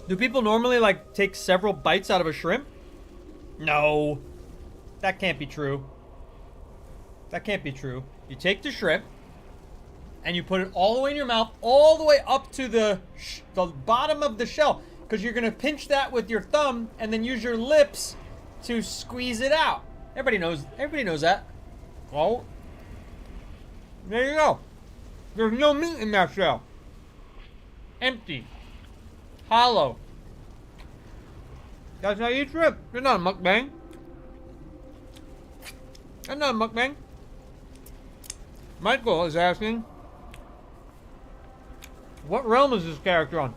Do people normally, like, take several bites out of a shrimp? No. That can't be true. That can't be true. You take the shrimp, and you put it all the way in your mouth, all the way up to the bottom of the shell. Because you're going to pinch that with your thumb, and then use your lips to squeeze it out. Everybody knows that. Well, there you go. There's no meat in that shell. Empty. Hollow. That's how you eat shrimp. It's not a mukbang. That's not a mukbang. Michael is asking, what realm is this character on?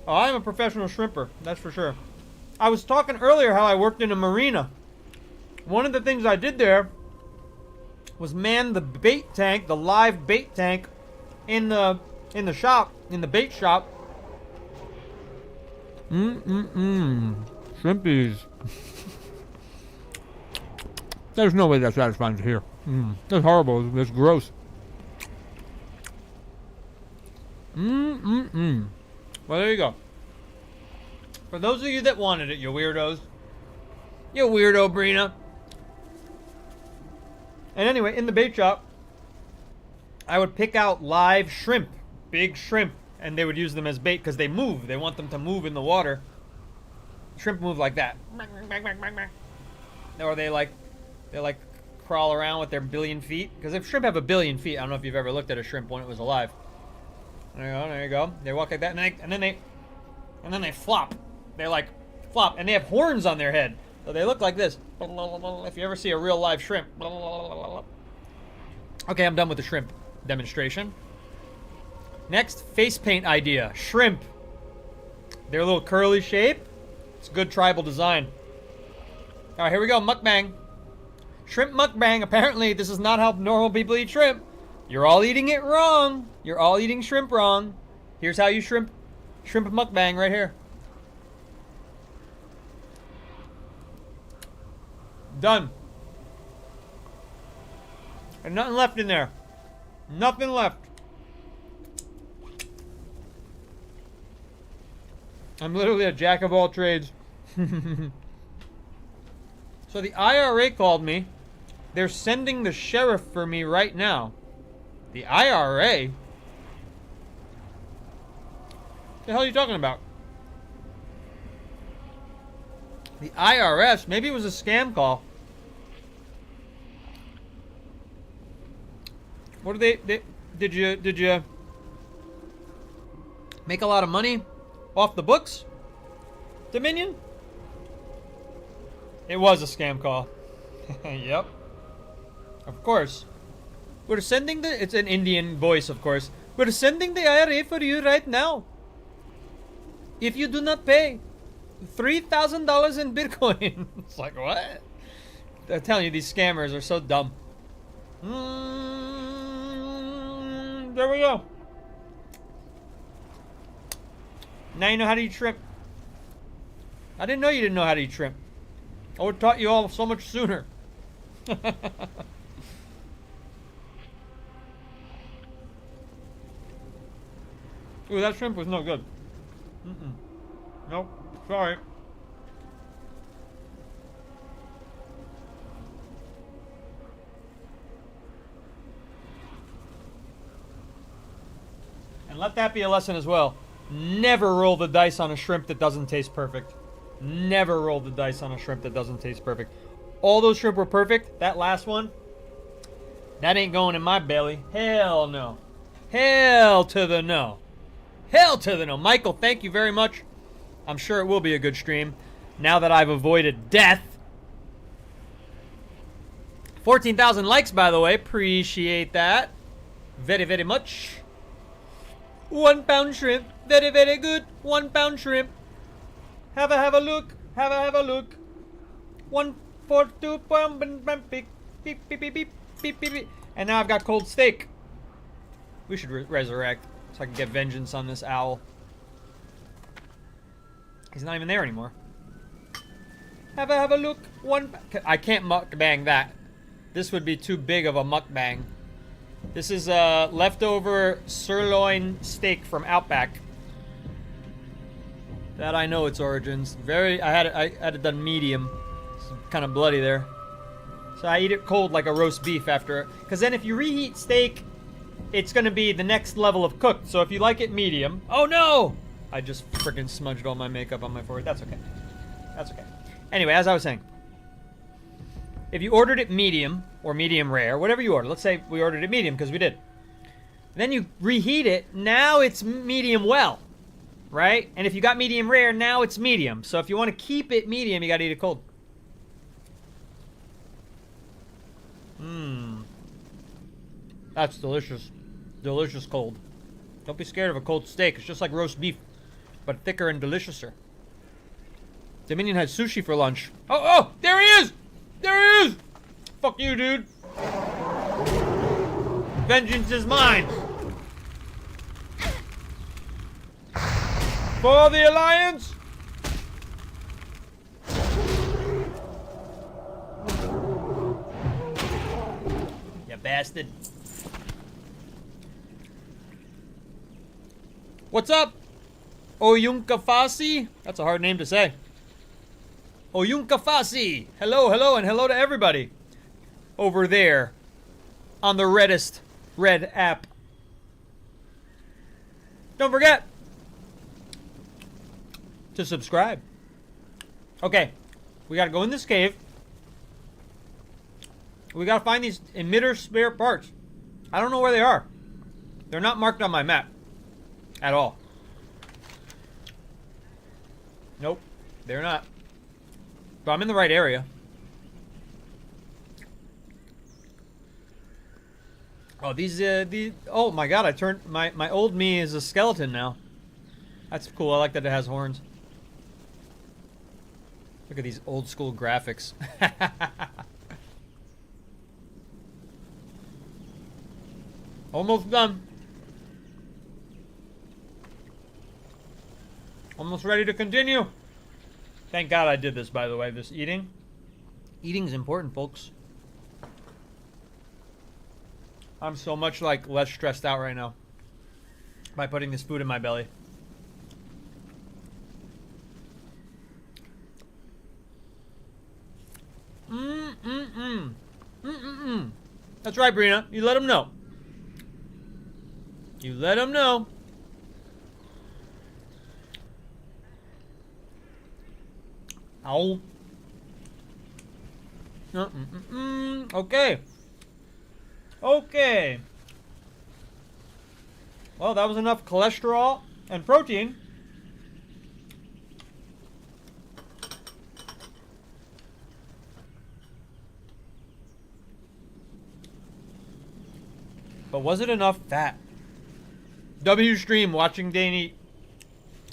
Oh, I'm a professional shrimper, that's for sure. I was talking earlier how I worked in a marina. One of the things I did there was man the bait tank, the live bait tank, in the shop, in the bait shop. Shrimpies. There's no way that's satisfying to hear. That's horrible. That's gross. Well, there you go. For those of you that wanted it, you weirdos. You weirdo, Brina. And anyway, in the bait shop, I would pick out live shrimp. Big shrimp. And they would use them as bait because they move. They want them to move in the water. Shrimp move like that. Or they like crawl around with their billion feet. Because if shrimp have a billion feet, I don't know if you've ever looked at a shrimp when it was alive. There you go. They walk like that, and then they flop. They like flop, and they have horns on their head, so they look like this. If you ever see a real live shrimp. Okay, I'm done with the shrimp demonstration. Next, face paint idea. Shrimp. They're a little curly shape. It's a good tribal design. All right, here we go. Mukbang. Shrimp mukbang. Apparently, this is not how normal people eat shrimp. You're all eating it wrong. You're all eating shrimp wrong. Here's how you shrimp mukbang right here. Done. And nothing left in there. Nothing left. I'm literally a jack of all trades. So the IRA called me. They're sending the sheriff for me right now. The IRA? What the hell are you talking about? The IRS? Maybe it was a scam call. What did they did you make a lot of money off the books? Dominion? It was a scam call. Yep. Of course. We're sending it's an Indian voice, of course. We're sending the IRA for you right now. If you do not pay $3,000 in Bitcoin. It's like, what? I'm telling you, these scammers are so dumb. There we go. Now you know how to eat shrimp. I didn't know you didn't know how to eat shrimp. I would have taught you all so much sooner. Ooh, that shrimp was no good. Nope. Sorry. And let that be a lesson as well. Never roll the dice on a shrimp that doesn't taste perfect. Never roll the dice on a shrimp that doesn't taste perfect. All those shrimp were perfect. That last one, that ain't going in my belly. Hell no. Hell to the no. Hell to the no. Michael, thank you very much. I'm sure it will be a good stream now that I've avoided death. 14,000 likes, by the way. Appreciate that. Very, very much. 1 pound shrimp. Very, very good. 1 pound shrimp. Have a look. Have a look. 1 for 2 pound. Beep, beep, beep, beep, beep, beep, beep. And now I've got cold steak. We should resurrect so I can get vengeance on this owl. He's not even there anymore. Have a look. I can't mukbang that. This would be too big of a mukbang. This is leftover sirloin steak from Outback. That I know its origins. I had it done medium. It's kind of bloody there. So I eat it cold like a roast beef after. Because then if you reheat steak, it's going to be the next level of cooked. So if you like it medium... Oh no! I just freaking smudged all my makeup on my forehead. That's okay. That's okay. Anyway, as I was saying. If you ordered it medium or medium rare, whatever you order. Let's say we ordered it medium because we did. Then you reheat it. Now it's medium well. Right? And if you got medium rare, now it's medium. So if you want to keep it medium, you got to eat it cold. Mmm. That's delicious. Delicious cold. Don't be scared of a cold steak. It's just like roast beef, but thicker and deliciouser. Dominion had sushi for lunch. Oh, there he is! There he is! Fuck you, dude. Vengeance is mine. For the Alliance! You bastard. What's up? Oyunkafasi? That's a hard name to say. Oyunkafasi! Hello, and hello to everybody. Over there. On the reddest red app. Don't forget to subscribe. Okay. We gotta go in this cave. We gotta find these emitter spare parts. I don't know where they are. They're not marked on my map. At all. Nope. They're not. But I'm in the right area. Oh, these, oh my god, I turned, my old me is a skeleton now. That's cool, I like that it has horns. Look at these old school graphics. Almost done. Almost ready to continue. Thank God I did this, by the way, this eating. Eating's important, folks. I'm so much like less stressed out right now by putting this food in my belly. That's right, Brina. You let him know. You let him know. Ow. Okay. Okay. Well, that was enough cholesterol and protein. But was it enough fat? W stream watching Dane eat.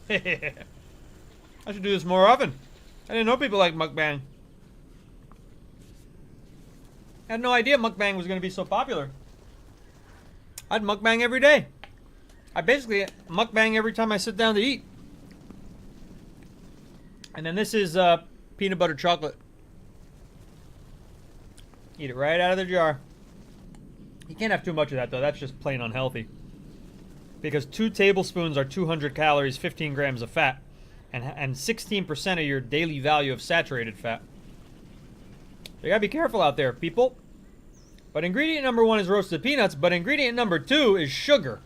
I should do this more often. I didn't know people like mukbang. I had no idea mukbang was going to be so popular. I'd mukbang every day. I basically mukbang every time I sit down to eat. And then this is peanut butter chocolate. Eat it right out of the jar. You can't have too much of that, though. That's just plain unhealthy. Because 2 tablespoons are 200 calories, 15 grams of fat. And 16% of your daily value of saturated fat. So you gotta be careful out there, people. But ingredient number 1 is roasted peanuts, but ingredient number 2 is sugar.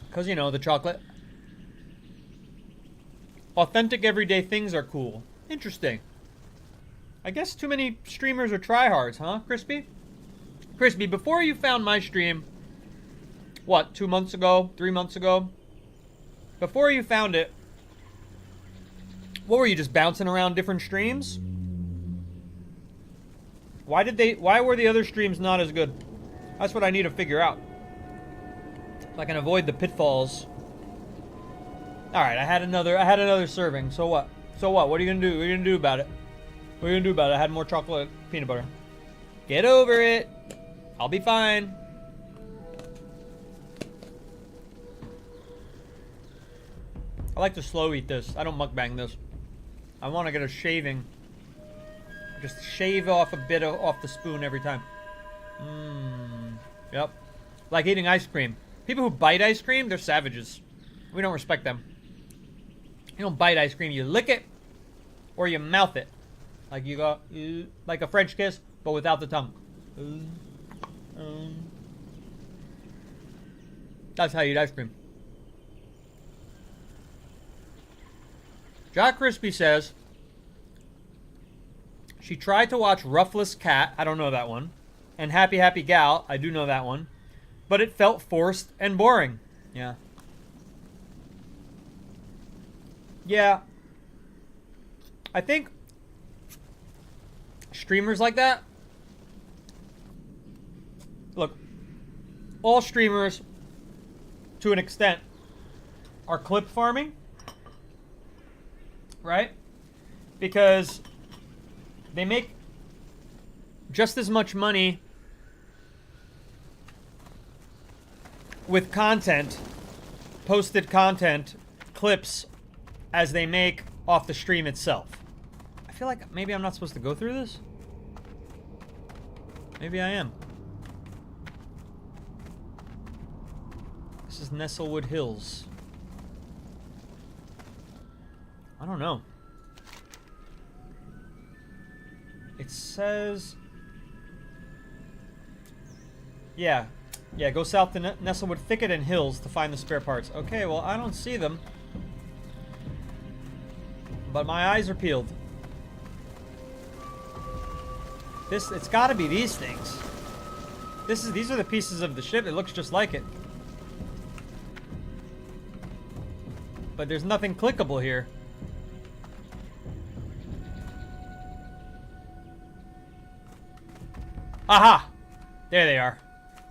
Because, you know, the chocolate. Authentic everyday things are cool. Interesting. I guess too many streamers are tryhards, huh, Crispy? Crispy, before you found my stream, what, 2 months ago, 3 months ago? Before you found it, what were you, just bouncing around different streams? Why were the other streams not as good? That's what I need to figure out. So I can avoid the pitfalls. Alright, I had another serving, so what? So what? What are you gonna do? What are you gonna do about it? What are you gonna do about it? I had more chocolate peanut butter. Get over it. I'll be fine. I like to slow eat this. I don't mukbang this. I want to get a shaving. Just shave off a bit off the spoon every time. Yep. Like eating ice cream. People who bite ice cream, they're savages. We don't respect them. You don't bite ice cream. You lick it or you mouth it. Like you go, like a French kiss, but without the tongue. That's how you eat ice cream. Jack Crispy says she tried to watch Ruffless Cat. I don't know that one. And Happy Happy Gal. I do know that one. But it felt forced and boring. Yeah. Yeah. I think streamers like that. Look, all streamers, to an extent, are clip farming. Right? Because they make just as much money with content, posted content, clips, as they make off the stream itself. I feel like maybe I'm not supposed to go through this. Maybe I am. This is Nestlewood Hills. I don't know. It says... Yeah, go south to Nestlewood Thicket and Hills to find the spare parts. Okay, well, I don't see them. But my eyes are peeled. It's gotta be these things. These are the pieces of the ship. It looks just like it. But there's nothing clickable here. Aha! There they are.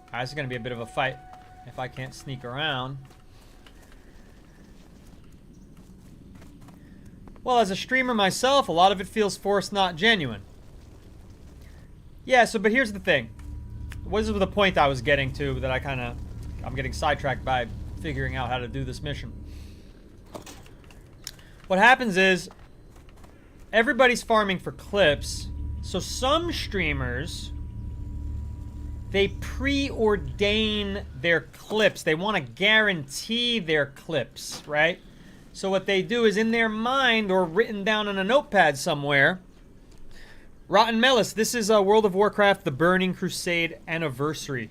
Alright, this is gonna be a bit of a fight if I can't sneak around. Well, as a streamer myself, a lot of it feels forced, not genuine. Yeah, but here's the thing. What is the point I was getting to that I'm getting sidetracked by figuring out how to do this mission. What happens is, everybody's farming for clips, so some streamers, they preordain their clips. They want to guarantee their clips, right? So what they do is in their mind or written down on a notepad somewhere. Rotten Melis, this is World of Warcraft, the Burning Crusade Anniversary.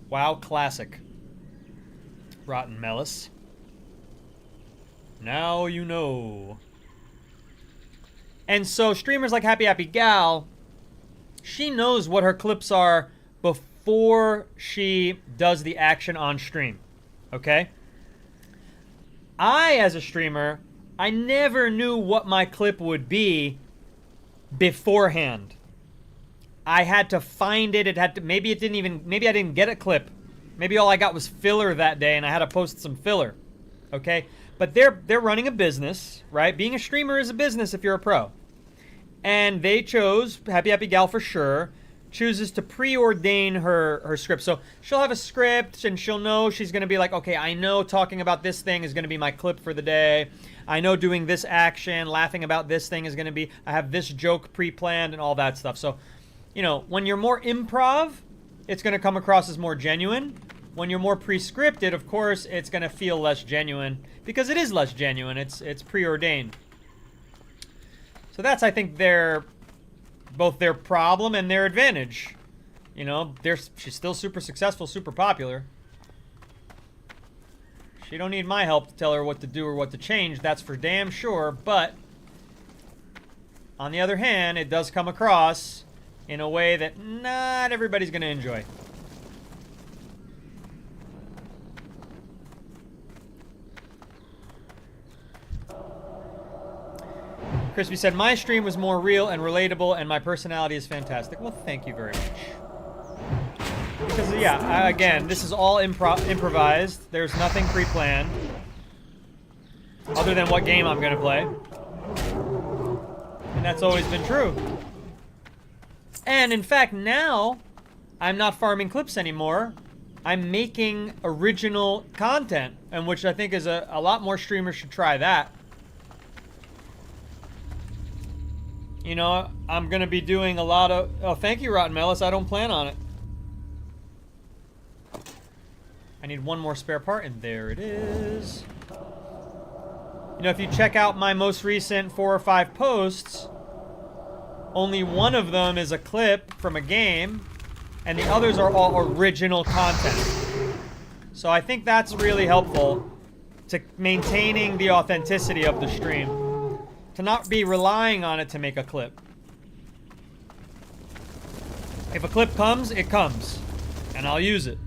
WoW Classic. Rotten Melis. Now you know. And so streamers like Happy Happy Gal, she knows what her clips are before she does the action on stream. Okay? I, as a streamer, I never knew what my clip would be beforehand. I had to find it. Maybe I didn't get a clip. Maybe all I got was filler that day and I had to post some filler. Okay? But they're running a business, right? Being a streamer is a business if you're a pro. And they chose, Happy Happy Gal for sure, chooses to preordain her script. So she'll have a script and she'll know she's going to be like, okay, I know talking about this thing is going to be my clip for the day. I know doing this action, laughing about this thing is going to be, I have this joke pre-planned and all that stuff. So, you know, when you're more improv, it's going to come across as more genuine. When you're more pre-scripted, of course, it's going to feel less genuine because it is less genuine. It's preordained. So that's, I think, both their problem and their advantage. You know, she's still super successful, super popular. She don't need my help to tell her what to do or what to change, that's for damn sure, but on the other hand, it does come across in a way that not everybody's going to enjoy. Crispy said, my stream was more real and relatable, and my personality is fantastic. Well, thank you very much. Because, yeah, again, this is all improvised. There's nothing pre-planned. Other than what game I'm going to play. And that's always been true. And, in fact, now, I'm not farming clips anymore. I'm making original content, and which I think is a lot more streamers should try that. You know, I'm going to be doing a lot of... Oh, thank you, Rotten Melis. I don't plan on it. I need one more spare part, and there it is. You know, if you check out my most recent 4 or 5 posts, only one of them is a clip from a game, and the others are all original content. So I think that's really helpful to maintaining the authenticity of the stream. To not be relying on it to make a clip. If a clip comes, it comes. And I'll use it.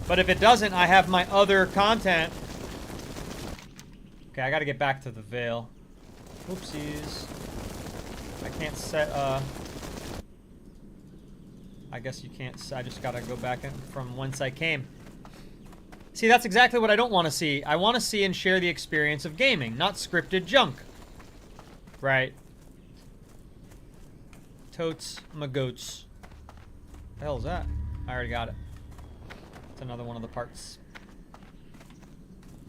But if it doesn't, I have my other content. Okay, I gotta get back to the Veil. Oopsies. I can't set, I guess you can't, I just gotta go back in from whence I came. See, that's exactly what I don't want to see. I want to see and share the experience of gaming, not scripted junk. Right. Totes my goats. What the hell is that? I already got it. It's another one of the parts.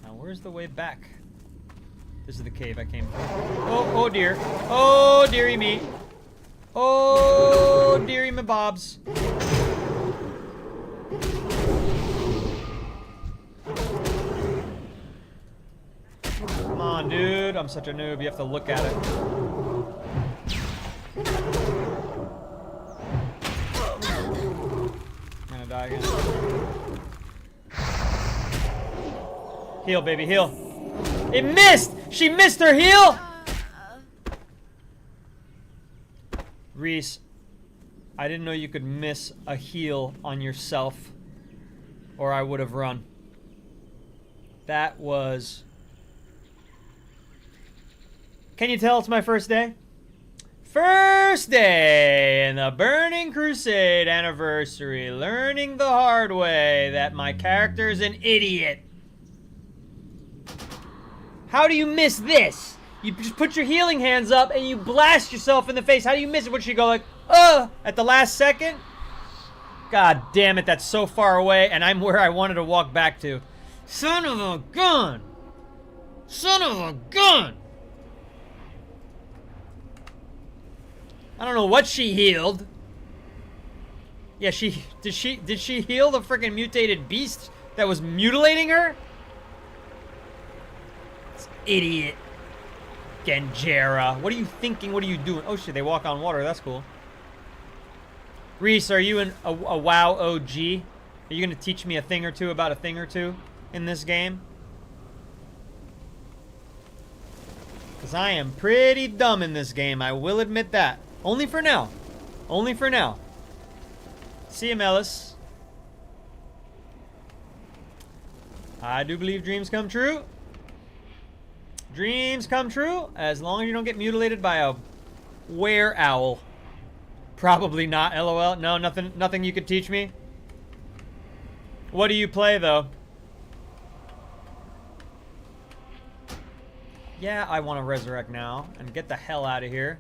Now, where's the way back? This is the cave I came from. Oh, oh dear. Oh, dearie me. Oh, dearie me bobs. Come on, dude. I'm such a noob. You have to look at it. I'm gonna die again. Heal, baby, heal. It missed! She missed her heal! Reese, I didn't know you could miss a heal on yourself, or I would have run. That was... Can you tell it's my first day? First day in the Burning Crusade anniversary, learning the hard way that my character is an idiot. How do you miss this? You just put your healing hands up and you blast yourself in the face. How do you miss it? Would she go like, at the last second? God damn it, that's so far away, and I'm where I wanted to walk back to. Son of a gun! Son of a gun! I don't know what she healed. Yeah, did she heal the freaking mutated beast that was mutilating her? This idiot. Genjera. What are you thinking? What are you doing? Oh shit, they walk on water. That's cool. Reese, are you a WoW OG? Are you gonna teach me a thing or two about a thing or two in this game? Because I am pretty dumb in this game, I will admit that. Only for now. Only for now. See you, Melis. I do believe dreams come true. Dreams come true as long as you don't get mutilated by a were-owl. Probably not, LOL. No, nothing you could teach me. What do you play, though? Yeah, I want to resurrect now and get the hell out of here.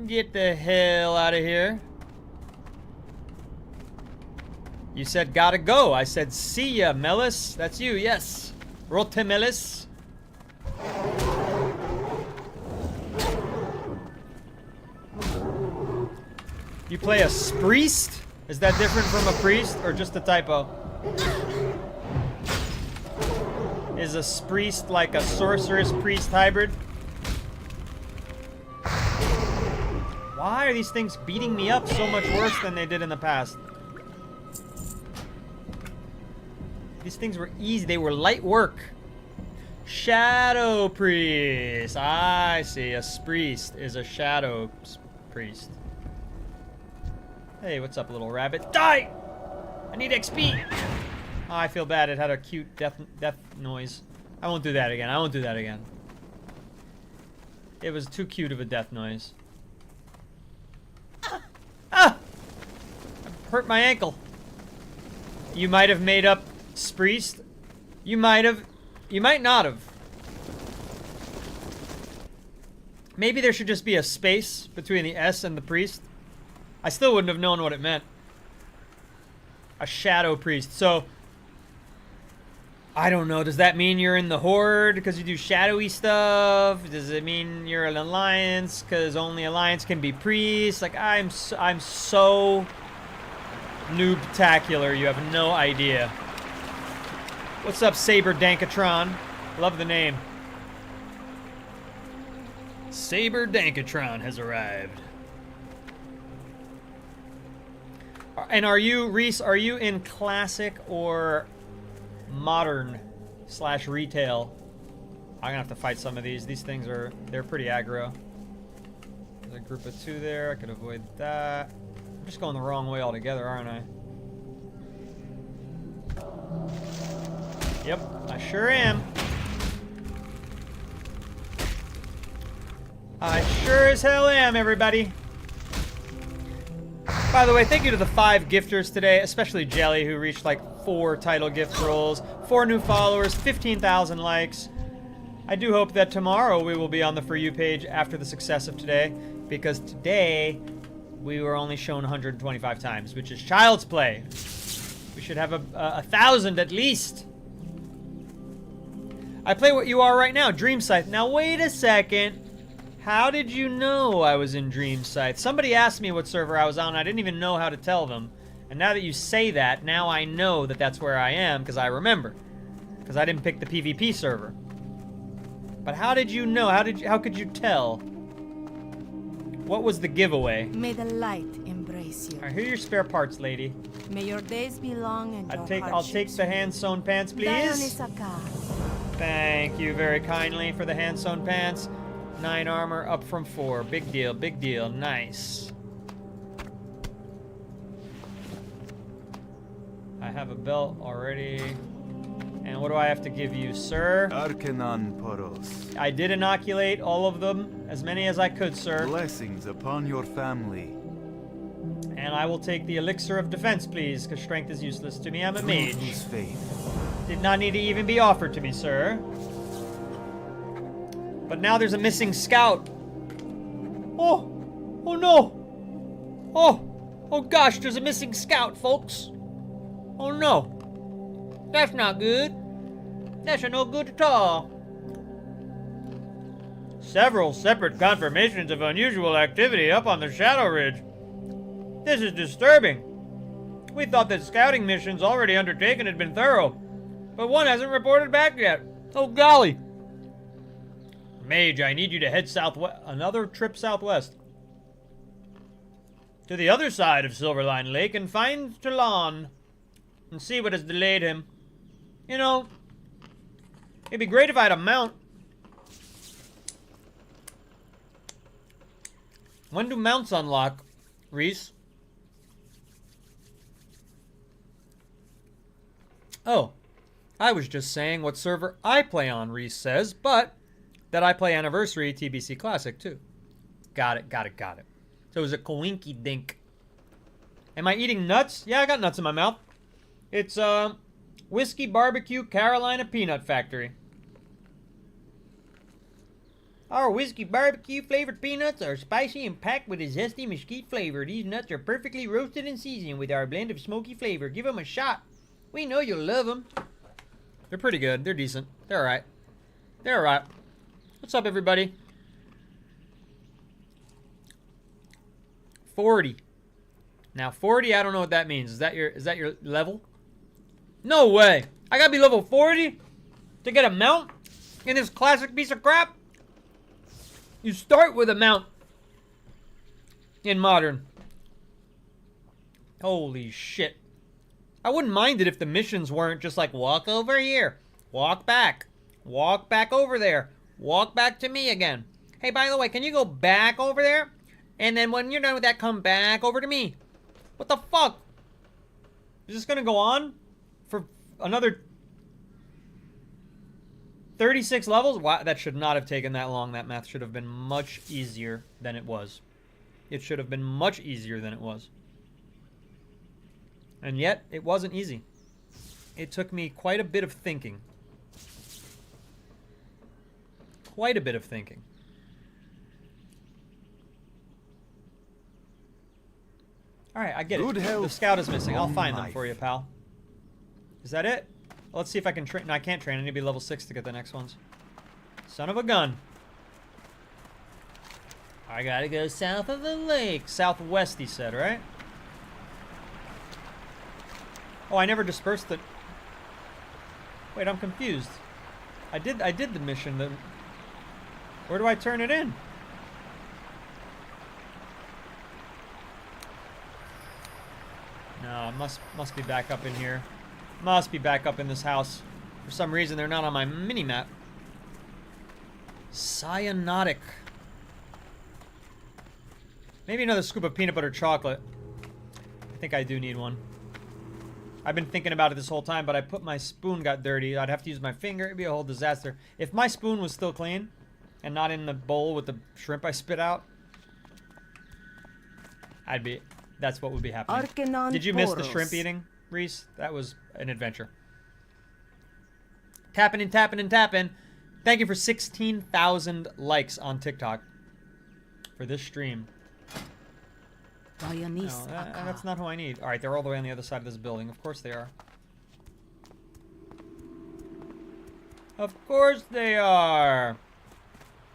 Get the hell out of here. You said gotta go. I said see ya, Melis. That's you, yes. Rotemelis. You play a priest? Is that different from a priest or just a typo? Is a priest like a sorceress priest hybrid? Why are these things beating me up so much worse than they did in the past? These things were easy. They were light work. Shadow priest. I see. A priest is a shadow priest. Hey, what's up, little rabbit? Die! I need XP. Oh, I feel bad. It had a cute death noise. I won't do that again. I won't do that again. It was too cute of a death noise. Ah! I hurt my ankle. You might have made up priest. You might have. You might not have. Maybe there should just be a space between the S and the priest. I still wouldn't have known what it meant. A shadow priest. So, I don't know. Does that mean you're in the Horde because you do shadowy stuff? Does it mean you're an alliance because only alliance can be priests? Like, I'm so Noobtacular. You have no idea. What's up, Saber Dankatron? Love the name. Saber Dankatron has arrived. And are you, Reese, are you in classic or modern / retail? I'm gonna have to fight some of these. These things they're pretty aggro. There's a group of 2 there. I could avoid that. I'm just going the wrong way altogether, aren't I? Yep, I sure am. I sure as hell am, everybody. By the way, thank you to the 5 gifters today, especially Jelly, who reached like 4 title gift rolls, 4 new followers, 15,000 likes. I do hope that tomorrow we will be on the For You page after the success of today, because today we were only shown 125 times, which is child's play. We should have 1,000 at least. I play what you are right now, Dream Scythe. Now wait a second. How did you know I was in Dream Scythe? Somebody asked me what server I was on. I didn't even know how to tell them. And now that you say that, now I know that that's where I am, because I remember. Because I didn't pick the PvP server. But how did you know? How could you tell? What was the giveaway? May the light embrace you. Alright, here are your spare parts, lady. May your days be long and I'll take the hand-sewn pants, please. Thank you very kindly for the hand-sewn pants. 9 armor, up from 4. Big deal, big deal. Nice. I have a belt already. And what do I have to give you, sir? Arcanon Poros. I did inoculate all of them, as many as I could, sir. Blessings upon your family. And I will take the elixir of defense, please, because strength is useless to me. I'm a mage. Did not need to even be offered to me, sir. But now there's a missing scout. Oh! Oh no! Oh gosh, there's a missing scout, folks. Oh no. That's not good. That's no good at all. Several separate confirmations of unusual activity up on the Shadow Ridge. This is disturbing. We thought that scouting missions already undertaken had been thorough, but one hasn't reported back yet. Oh golly. Mage, I need you to head southwest. Another trip southwest. To the other side of Silverline Lake and find Talon and see what has delayed him. You know, it'd be great if I had a mount. When do mounts unlock, Reese? Oh, I was just saying what server I play on, Reese says, but that I play Anniversary TBC Classic, too. Got it. So it was a coinky dink. Am I eating nuts? Yeah, I got nuts in my mouth. It's, Whiskey Barbecue Carolina Peanut Factory. Our whiskey barbecue flavored peanuts are spicy and packed with a zesty mesquite flavor. These nuts are perfectly roasted and seasoned with our blend of smoky flavor. Give them a shot. We know you'll love them. They're pretty good. They're decent. They're alright. They're alright. What's up, everybody? 40. Now 40, I don't know what that means. Is that your level? No way. I gotta be level 40 to get a mount in this classic piece of crap? You start with a mount in modern. Holy shit. I wouldn't mind it if the missions weren't just like, walk over here, walk back over there, walk back to me again. Hey, by the way, can you go back over there? And then when you're done with that, come back over to me. What the fuck? Is this gonna go on for another 36 levels? Wow, that should not have taken that long. That math should have been much easier than it was. It should have been much easier than it was. And yet, it wasn't easy. It took me quite a bit of thinking. Quite a bit of thinking. Alright, I get it. The scout is missing. I'll find them for you, pal. Is that it? Well, let's see if I can train. No, I can't train. I need to be level 6 to get the next ones. Son of a gun. I gotta go south of the lake. Southwest, he said, right? Oh, I never dispersed the... Wait, I'm confused. I did the mission. Where do I turn it in? No, it must be back up in here. Must be back up in this house. For some reason, they're not on my mini-map. Cyanotic. Maybe another scoop of peanut butter chocolate. I think I do need one. I've been thinking about it this whole time, but my spoon got dirty. I'd have to use my finger. It'd be a whole disaster. If my spoon was still clean and not in the bowl with the shrimp I spit out, that's what would be happening. Did you miss the shrimp eating, Reese? That was an adventure. Tapping and tapping and tapping. Thank you for 16,000 likes on TikTok for this stream. No, that's not who I need. Alright, they're all the way on the other side of this building. Of course they are. Of course they are.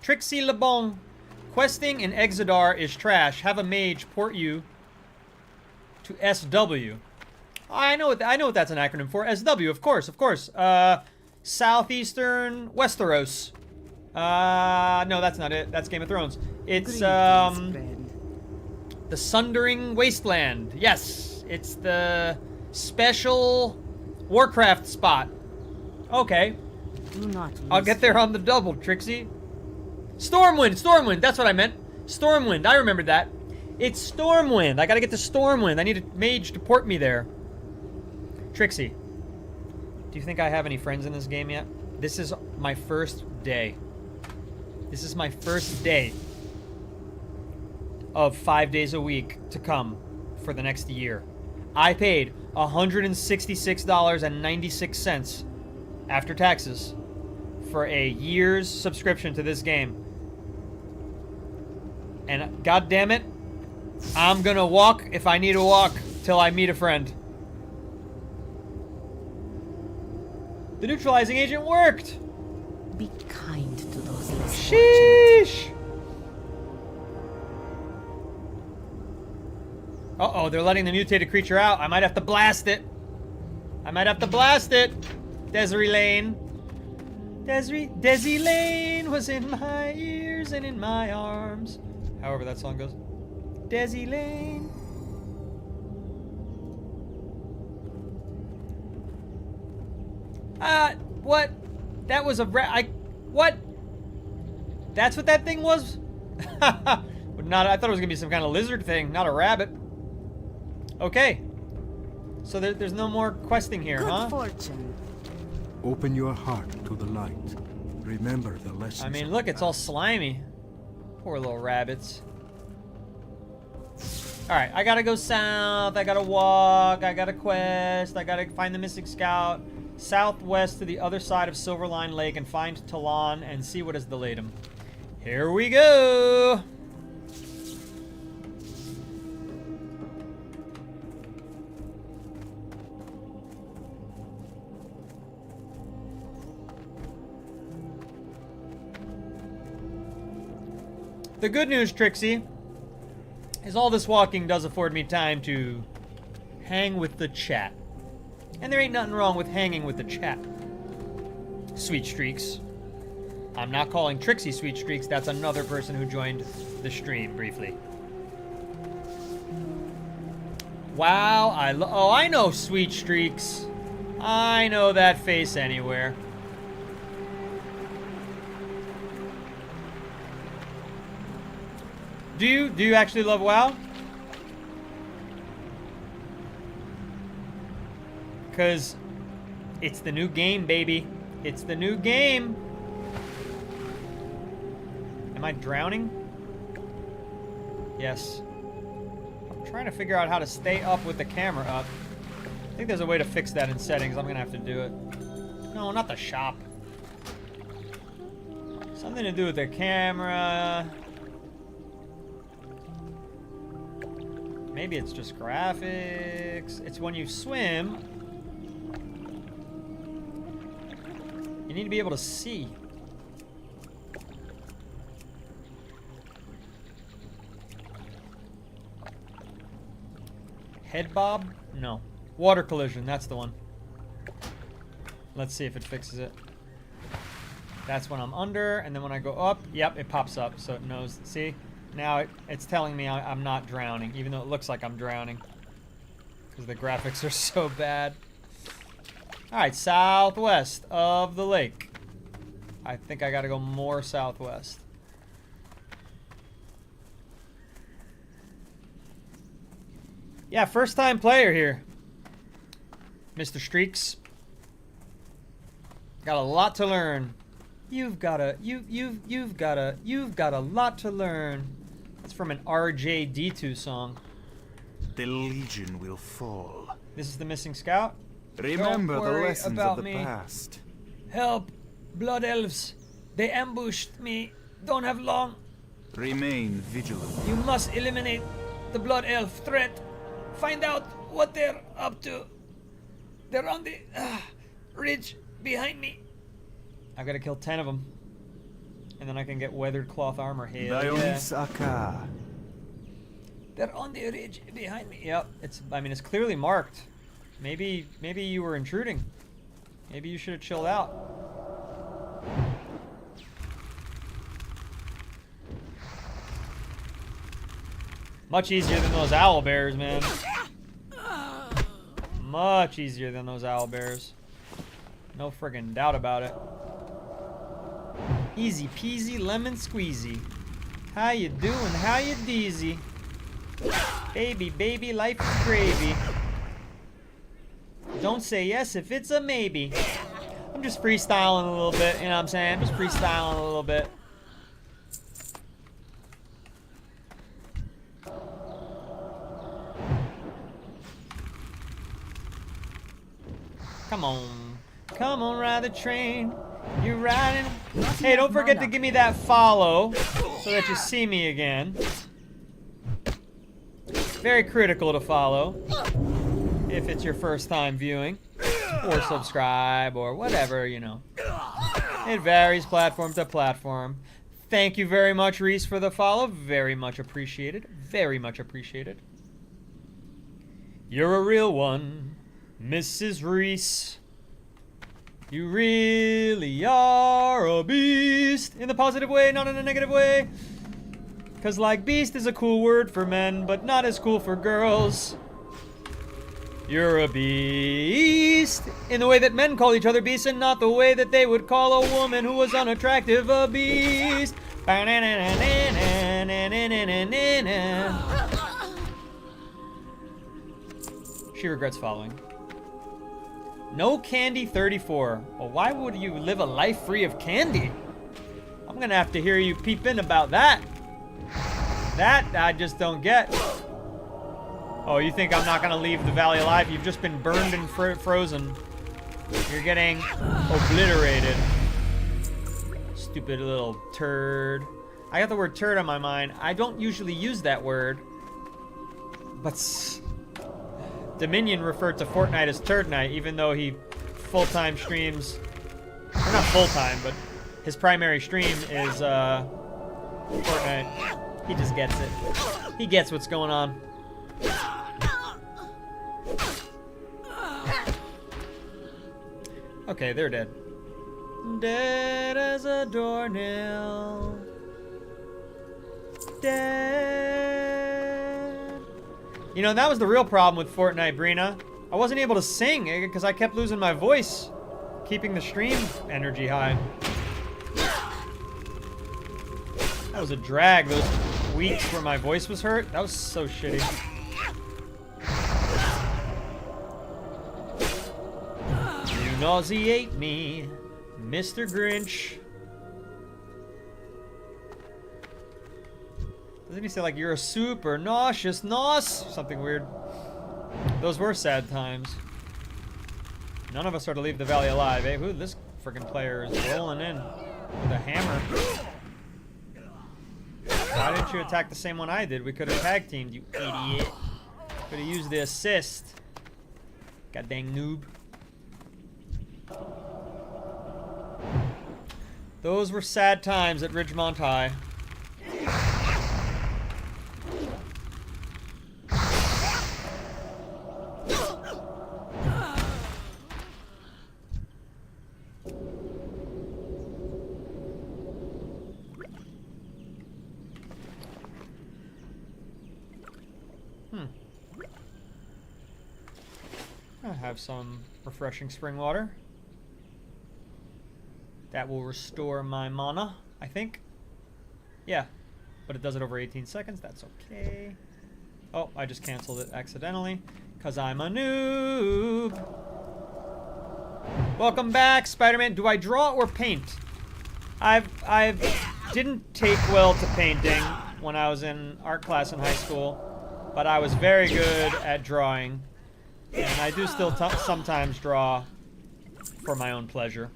Trixie LeBon. Questing in Exodar is trash. Have a mage port you to SW. I know what that's an acronym for. SW, of course, of course. Southeastern Westeros. No, that's not it. That's Game of Thrones. It's, the Sundering Wasteland. Yes, it's the special Warcraft spot. Okay. I'll get there on the double, Trixie. Stormwind, that's what I meant. Stormwind, I remembered that. It's Stormwind. I gotta get to Stormwind. I need a mage to port me there. Trixie, do you think I have any friends in this game yet? This is my first day. This is my first day of 5 days a week to come for the next year. I paid $166.96 after taxes for a year's subscription to this game. And god damn it, I'm gonna walk if I need to walk till I meet a friend. The neutralizing agent worked! Be kind to those less Sheesh! Uh-oh, they're letting the mutated creature out. I might have to blast it. Desiree Lane. Desi Lane was in my ears and in my arms. However that song goes. Desi Lane. What? That was a what? That's what that thing was? I thought it was gonna be some kind of lizard thing, not a rabbit. Okay. So there's no more questing here, huh? Good fortune. Open your heart to the light. Remember the lessons. I mean, look, it's all slimy. Poor little rabbits. Alright, I gotta go south, I gotta walk, I gotta quest, I gotta find the missing scout. Southwest to the other side of Silverline Lake and find Talon and see what has delayed him. Here we go! The good news, Trixie, is all this walking does afford me time to hang with the chat. And there ain't nothing wrong with hanging with the chat. Sweet Streaks. I'm not calling Trixie Sweet Streaks, that's another person who joined the stream briefly. Wow, I know Sweet Streaks. I know that face anywhere. Do you actually love WoW? Because it's the new game, baby. It's the new game. Am I drowning? Yes. I'm trying to figure out how to stay up with the camera up. I think there's a way to fix that in settings. I'm going to have to do it. No, not the shop. Something to do with the camera. Maybe it's just graphics. It's when you swim. You need to be able to see. Head bob? No. Water collision, that's the one. Let's see if it fixes it. That's when I'm under, and then when I go up, yep, it pops up, so it knows. See? Now it's telling me I'm not drowning, even though it looks like I'm drowning. Because the graphics are so bad. Alright, southwest of the lake. I think I gotta go more southwest. Yeah, first time player here. Mr. Streaks. Got a lot to learn. You've got a lot to learn. That's from an RJD2 song. The Legion will fall. This is the missing scout. Remember Don't the worry lessons about of the me. past. Help! Blood elves! They ambushed me. Don't have long. Remain vigilant. You must eliminate the blood elf threat. Find out what they're up to. They're on the ridge behind me. I've got to kill 10 of them. And then I can get weathered cloth armor. Hell yeah. Dionis Aka. They're on the ridge behind me. Yep. It's clearly marked. Maybe you were intruding. Maybe you should have chilled out. Much easier than those owl bears, man. Much easier than those owl bears. No friggin' doubt about it. Easy peasy lemon squeezy. How you doing? How you deezy? Baby, baby, life is gravy. Don't say yes if it's a maybe. I'm just freestyling a little bit, you know what I'm saying? I'm just freestyling a little bit. Come on. Come on, ride the train. You're riding. Hey, don't forget to give me that follow so that you see me again. Very critical to follow if it's your first time viewing, or subscribe, or whatever, you know. It varies platform to platform. Thank you very much, Reese, for the follow. Very much appreciated. Very much appreciated. You're a real one, Mrs. Reese. You really are a beast. In the positive way, not in a negative way. Because, like, beast is a cool word for men, but not as cool for girls. You're a beast. In the way that men call each other beasts, and not the way that they would call a woman who was unattractive a beast. She regrets following. No candy 34. Well, why would you live a life free of candy? I'm gonna have to hear you peep in about that. That I just don't get. Oh, you think I'm not gonna leave the valley alive? You've just been burned and frozen. You're getting obliterated. Stupid little turd. I got the word turd on my mind. I don't usually use that word. But Dominion referred to Fortnite as Turd Night, even though he full-time streams, or not full-time, but his primary stream is Fortnite. He just gets it. He gets what's going on. Okay, they're dead. Dead as a doornail. Dead. You know, that was the real problem with Fortnite, Brina. I wasn't able to sing because I kept losing my voice, keeping the stream energy high. That was a drag, those weeks where my voice was hurt. That was so shitty. You nauseate me, Mr. Grinch. Doesn't he say, like, you're a super nauseous nos? Something weird. Those were sad times. None of us are to leave the valley alive, eh? Who this freaking player is rolling in with a hammer? Why didn't you attack the same one I did? We could have tag teamed, you idiot. Could have used the assist. God dang noob. Those were sad times at Ridgemont High. have some refreshing spring water. That will restore my mana, I think. Yeah, but it does it over 18 seconds. That's okay. Oh, I just canceled it accidentally because I'm a noob. Welcome back, Spider-Man. Do I draw or paint? I didn't take well to painting when I was in art class in high school, but I was very good at drawing, and I do still sometimes draw for my own pleasure.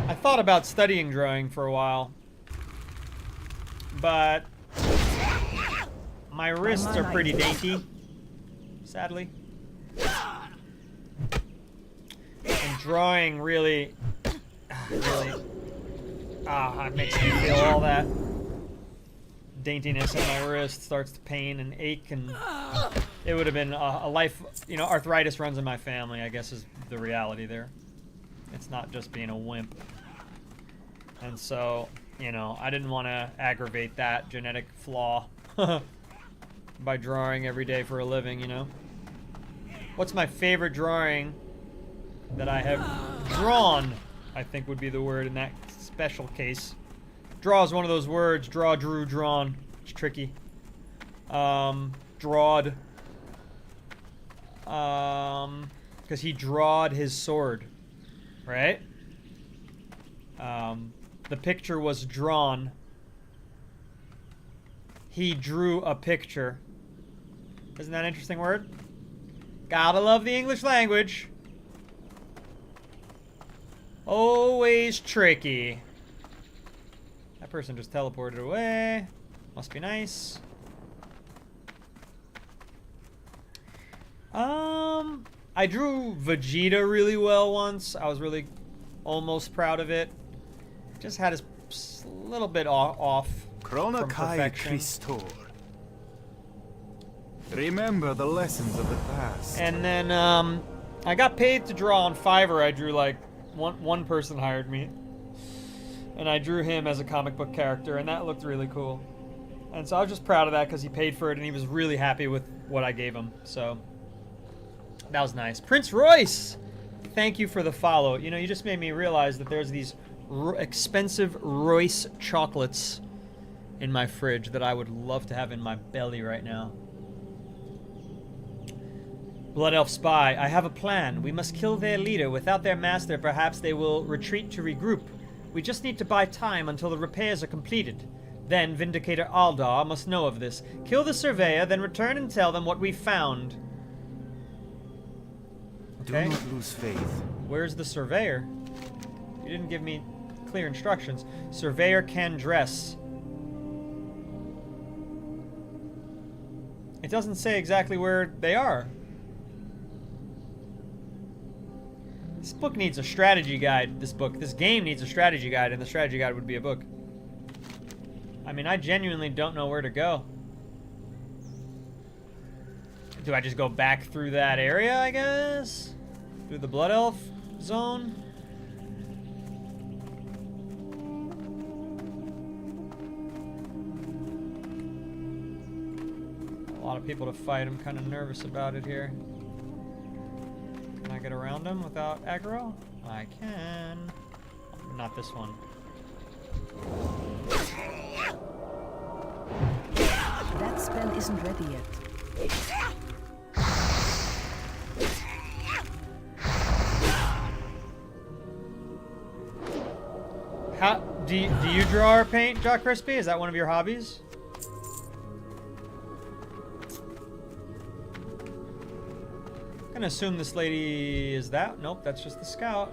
I thought about studying drawing for a while, but my wrists are pretty dainty, sadly. And drawing really it makes me feel all that daintiness in my wrist starts to pain and ache, and it would have been a life, you know, arthritis runs in my family, I guess is the reality there. It's not just being a wimp. And so, you know, I didn't want to aggravate that genetic flaw by drawing every day for a living, you know. What's my favorite drawing that I have drawn, I think would be the word in that special case. Draw is one of those words. Draw, drew, drawn. It's tricky. Drawed. Because he drawed his sword. Right? The picture was drawn. He drew a picture. Isn't that an interesting word? Gotta love the English language. Always tricky. That person just teleported away. Must be nice. I drew Vegeta really well once. I was really almost proud of it. Just had a little bit off from perfection. Christor. Remember the lessons of the past. And then I got paid to draw on Fiverr. I drew like one person hired me, and I drew him as a comic book character, and that looked really cool. And so I was just proud of that because he paid for it, and he was really happy with what I gave him. So that was nice. Prince Royce, thank you for the follow. You know, you just made me realize that there's these expensive Royce chocolates in my fridge that I would love to have in my belly right now. Blood Elf Spy, I have a plan. We must kill their leader. Without their master, perhaps they will retreat to regroup. We just need to buy time until the repairs are completed. Then Vindicator Aldar must know of this. Kill the Surveyor, then return and tell them what we found. Okay. Do not lose faith. Where's the Surveyor? You didn't give me clear instructions. Surveyor can dress. It doesn't say exactly where they are. This book needs a strategy guide. This game needs a strategy guide, and the strategy guide would be a book. I mean, I genuinely don't know where to go. Do I just go back through that area, I guess? Through the Blood Elf zone? A lot of people to fight. I'm kind of nervous about it here. Can I get around him without aggro? I can. Not this one. That spell isn't ready yet. How do you draw or paint, Jock Crispy? Is that one of your hobbies? I'm gonna assume this lady is that. Nope, that's just the scout.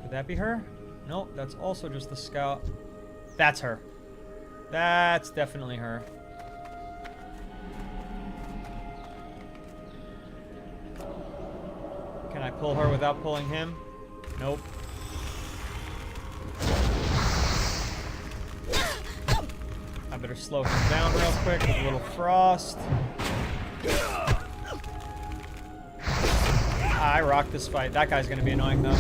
Could that be her? Nope, that's also just the scout. That's her. That's definitely her. Can I pull her without pulling him? Nope. I better slow him down real quick with a little frost. I rock this fight. That guy's gonna be annoying though.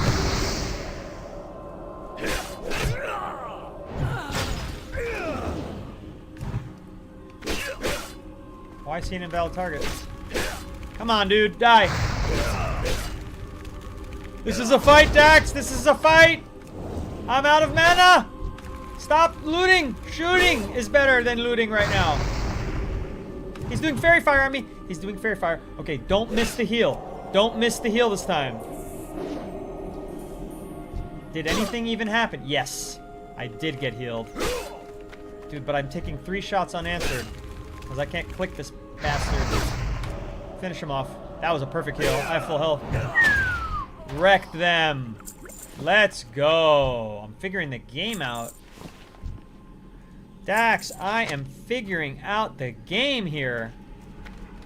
Why is he an invalid target? Come on, dude, die. This is a fight, Dax. This is a fight. I'm out of mana. Stop looting. Shooting is better than looting right now. He's doing fairy fire on me. He's doing fairy fire. Okay, don't miss the heal. Don't miss the heal this time. Did anything even happen? Yes, I did get healed. Dude, but I'm taking 3 shots unanswered. Because I can't click this bastard. Finish him off. That was a perfect heal. I have full health. Wrecked them. Let's go. I'm figuring the game out. Dax, I am figuring out the game here.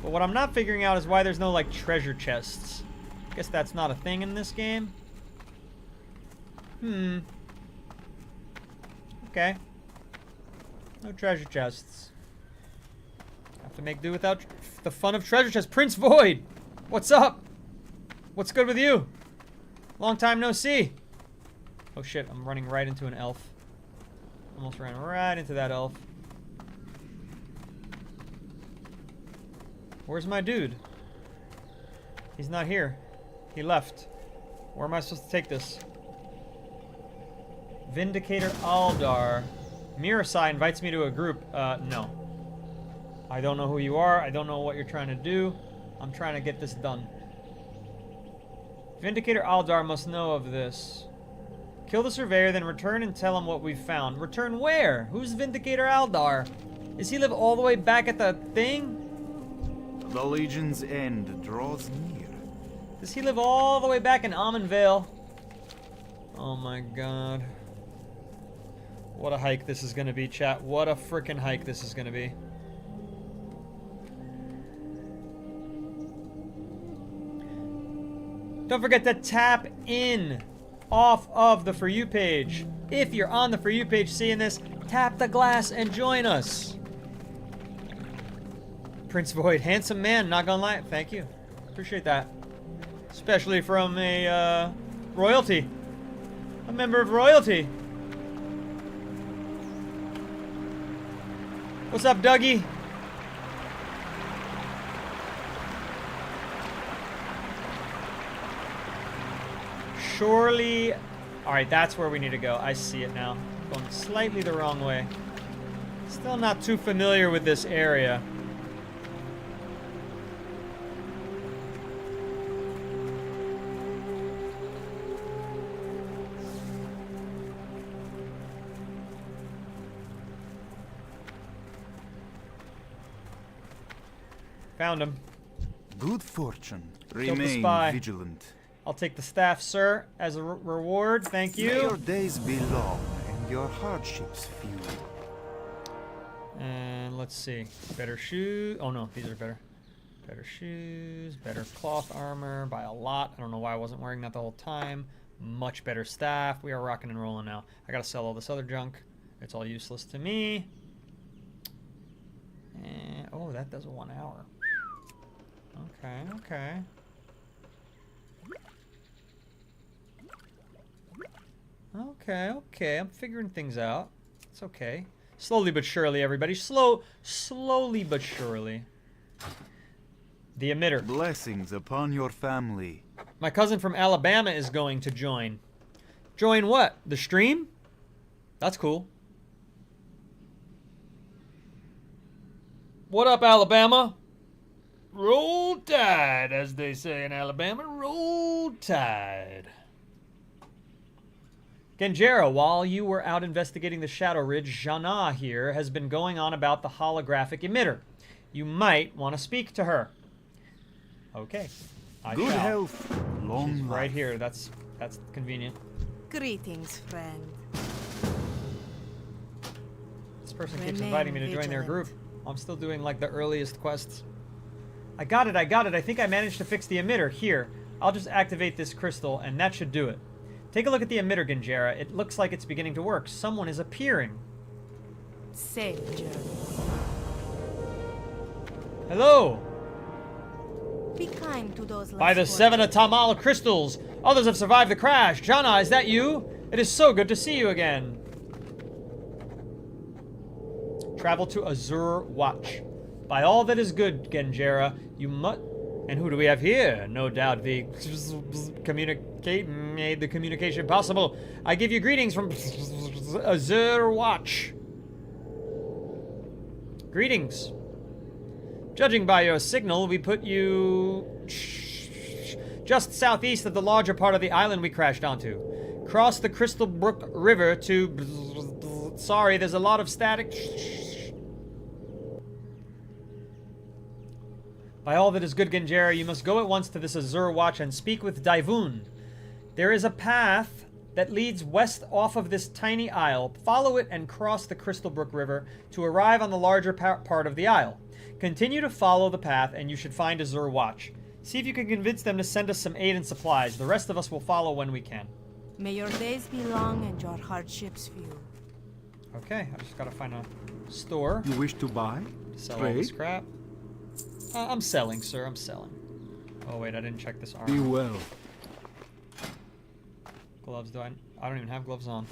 But what I'm not figuring out is why there's no, like, treasure chests. I guess that's not a thing in this game. Okay. No treasure chests. Have to make do without the fun of treasure chests. Prince Void! What's up? What's good with you? Long time no see. Oh shit, I'm running right into an elf. Almost ran right into that elf. Where's my dude? He's not here. He left. Where am I supposed to take this? Vindicator Aldar. Mirasai invites me to a group. No. I don't know who you are. I don't know what you're trying to do. I'm trying to get this done. Vindicator Aldar must know of this. Kill the surveyor, then return and tell him what we've found. Return where? Who's Vindicator Aldar? Does he live all the way back at the thing? The Legion's end draws near. Does he live all the way back in Almonvale? Oh my god. What a hike this is gonna be, chat. What a frickin' hike this is gonna be. Don't forget to tap in off of the For You page. If you're on the For You page seeing this, tap the glass and join us. Prince Void, handsome man, not gonna lie. Thank you. Appreciate that. Especially from a royalty. A member of royalty. What's up, Dougie? Surely... Alright, that's where we need to go. I see it now. Going slightly the wrong way. Still not too familiar with this area. Found him. Good fortune. the Remain spy. vigilant. I'll take the staff, sir, as a reward. Thank May your you. days be long and your hardships few. And let's see. Better shoes. Oh no, these are better. Better shoes, better cloth armor by a lot. I don't know why I wasn't wearing that the whole time. Much better staff. We are rocking and rolling now. I gotta sell all this other junk. It's all useless to me. And, oh, that does 1 hour. Okay, okay. Okay, okay. I'm figuring things out. It's okay. Slowly but surely, everybody. Slowly but surely. The emitter. Blessings upon your family. My cousin from Alabama is going to join. Join what? The stream? That's cool. What up, Alabama? Roll Tide, as they say in Alabama. Roll Tide. Genjera, while you were out investigating the Shadow Ridge, Jana here has been going on about the holographic emitter. You might want to speak to her. Okay. I Good shall. health, long She's life. right here. That's convenient. Greetings, friend. This person keeps Remain inviting me to join their vigilant. group. I'm still doing like the earliest quests. I got it. I think I managed to fix the emitter. Here, I'll just activate this crystal and that should do it. Take a look at the emitter, Genjera. It looks like it's beginning to work. Someone is appearing. Safe journey. Hello. Be kind time to those By the less 7 fortunate. Atamal crystals, others have survived the crash. Jana, is that you? It is so good to see you again. Travel to Azure Watch. By all that is good, Genjera, you must... And who do we have here? No doubt the... Communicate made the communication possible. I give you greetings from Azure Watch. Greetings. Judging by your signal, we put you just southeast of the larger part of the island we crashed onto. Cross the Crystal Brook River to... Sorry, there's a lot of static. By all that is good, Genjera, you must go at once to this Azure Watch and speak with Daivun. There is a path that leads west off of this tiny isle. Follow it and cross the Crystal Brook River to arrive on the larger part of the isle. Continue to follow the path and you should find Azure Watch. See if you can convince them to send us some aid and supplies. The rest of us will follow when we can. May your days be long and your hardships few. Okay, I just gotta find a store. You wish to buy? Sell all this crap. I'm selling, sir. I'm selling. Oh wait, I didn't check this armor. Be well. Gloves, do I don't even have gloves on.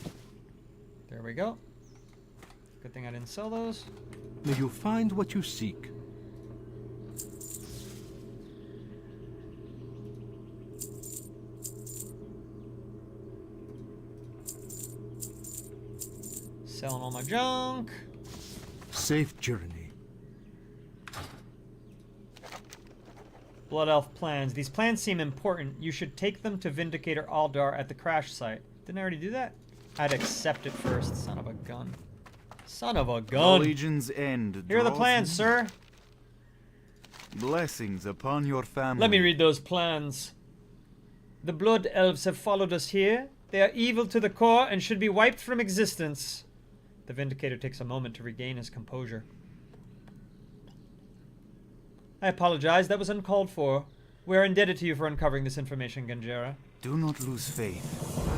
There we go. Good thing I didn't sell those. May you find what you seek. Selling all my junk. Safe journey. Blood Elf plans. These plans seem important. You should take them to Vindicator Aldar at the crash site. Didn't I already do that? I'd accept it first. Son of a gun. Son of a The gun. Legion's end. Here are the draws plans, sir. Blessings upon your family. Let me read those plans. The Blood Elves have followed us here. They are evil to the core and should be wiped from existence. The Vindicator takes a moment to regain his composure. I apologize, that was uncalled for. We are indebted to you for uncovering this information, Genjera. Do not lose faith.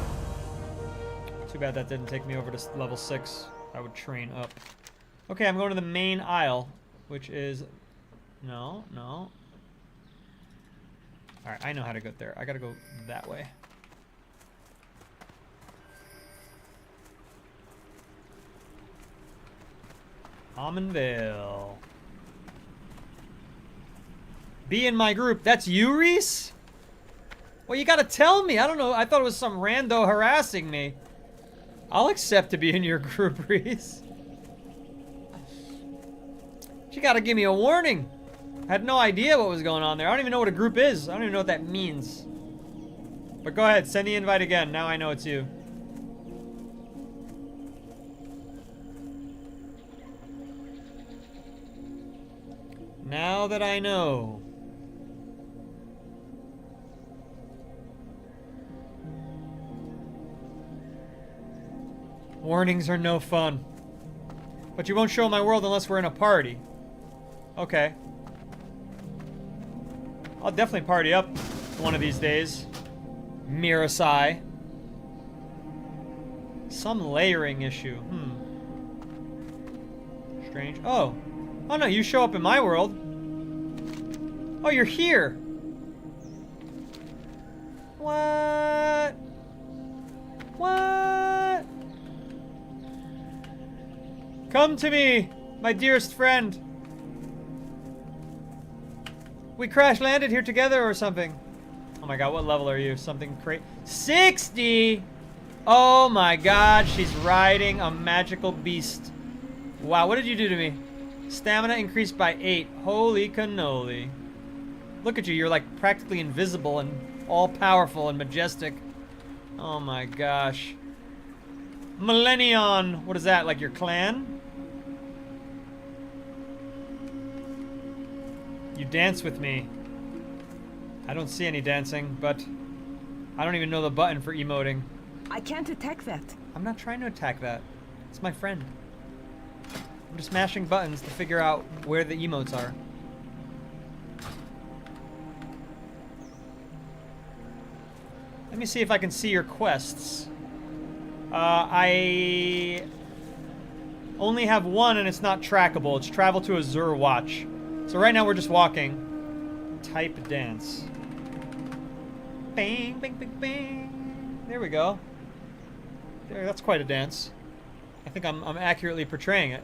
Too bad that didn't take me over to level 6. I would train up. Okay, I'm going to the main aisle, which is... No. Alright, I know how to get there. I gotta go that way. Almondvale. Be in my group. That's you, Reese? Well, you gotta tell me. I don't know. I thought it was some rando harassing me. I'll accept to be in your group, Reese. You gotta give me a warning. I had no idea what was going on there. I don't even know what a group is. I don't even know what that means. But go ahead, send the invite again. Now I know it's you. Now that I know. Warnings are no fun. But you won't show my world unless we're in a party. Okay. I'll definitely party up one of these days. Mirasai. Some layering issue. Strange. Oh. Oh no, you show up in my world. Oh, you're here. What? What? Come to me, my dearest friend. We crash landed here together or something. Oh my god, what level are you? Something crazy. 60! Oh my god, she's riding a magical beast. Wow, what did you do to me? Stamina increased by 8. Holy cannoli. Look at you, you're like practically invisible and all-powerful and majestic. Oh my gosh. Millennion! What is that, like your clan? You dance with me. I don't see any dancing, but I don't even know the button for emoting. I can't attack that. I'm not trying to attack that. It's my friend. I'm just mashing buttons to figure out where the emotes are. Let me see if I can see your quests. I only have one and it's not trackable. It's travel to Azure Watch. So right now we're just walking. type dance. Bang, bang, bang, bang. There we go. There, that's quite a dance. I think I'm accurately portraying it.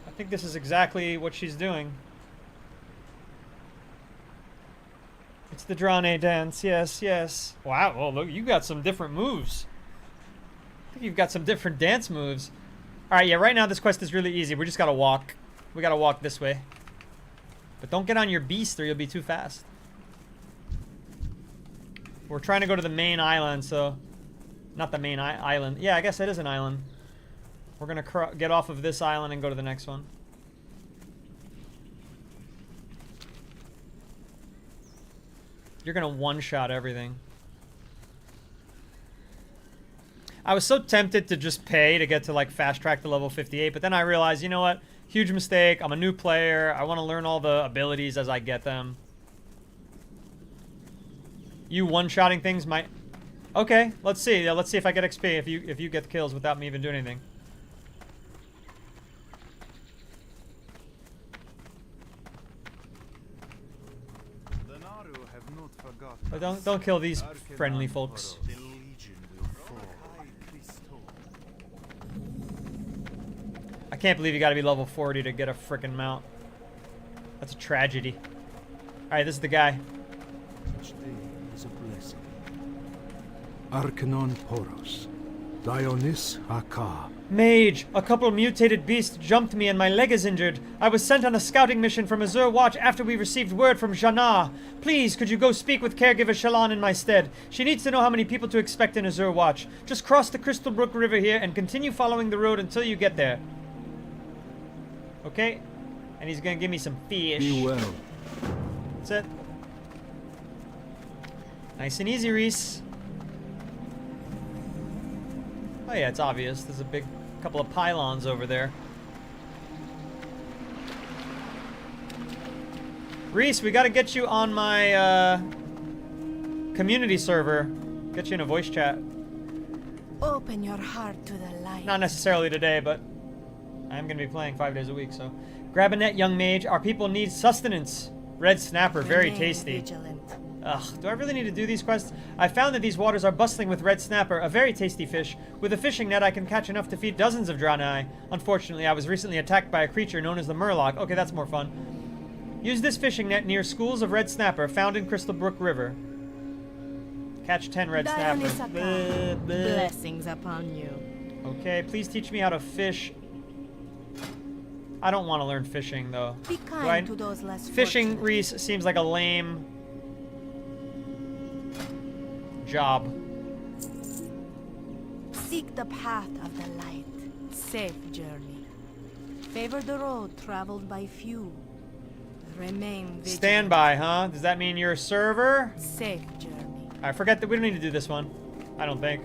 I think this is exactly what she's doing. It's the Drane dance, yes, yes. Wow, well, look, you got some different moves. I think you've got some different dance moves. Alright, yeah, right now this quest is really easy. We just gotta walk. We gotta walk this way. But don't get on your beast or you'll be too fast. We're trying to go to the main island, so... Not the main island. Yeah, I guess it is an island. We're gonna get off of this island and go to the next one. You're gonna one-shot everything. I was so tempted to just pay to get to like fast track to level 58, but then I realized, you know what? Huge mistake. I'm a new player. I want to learn all the abilities as I get them. You one-shotting things might... Okay, let's see. Yeah, let's see if I get XP if you get kills without me even doing anything. But don't kill these friendly folks. I can't believe you gotta be level 40 to get a frickin' mount. That's a tragedy. Alright, this is the guy. Each day is a blessing. Arcanon Poros. Dionys Haka. Mage, a couple mutated beasts jumped me and my leg is injured. I was sent on a scouting mission from Azure Watch after we received word from Jana. Please, could you go speak with caregiver Shallan in my stead? She needs to know how many people to expect in Azure Watch. Just cross the Crystal Brook River here and continue following the road until you get there. Okay. And he's gonna give me some fish. Be well. That's it. Nice and easy, Reese. Oh yeah, it's obvious. There's a big couple of pylons over there. Reese, we gotta get you on my community server. Get you in a voice chat. Open your heart to the light. Not necessarily today, but I'm gonna be playing 5 days a week, so. Grab a net, young mage. Our people need sustenance. Red snapper, very Remain tasty. vigilant. Ugh, do I really need to do these quests? I found that these waters are bustling with red snapper, a very tasty fish. With a fishing net, I can catch enough to feed dozens of Draenei. Unfortunately, I was recently attacked by a creature known as the Murloc. Okay, that's more fun. Use this fishing net near schools of red snapper found in Crystal Brook River. Catch 10 red snapper. Dionys Haka. Blessings upon you. Okay, please teach me how to fish. I don't want to learn fishing, though. Be kind to those less Fishing, fortunate. Reese, seems like a lame job. Seek the path of the light. Safe journey. Favor the road traveled by few. Remain vigilant. Stand by, huh? Does that mean you're a server? Safe journey. I forget that we don't need to do this one. I don't think.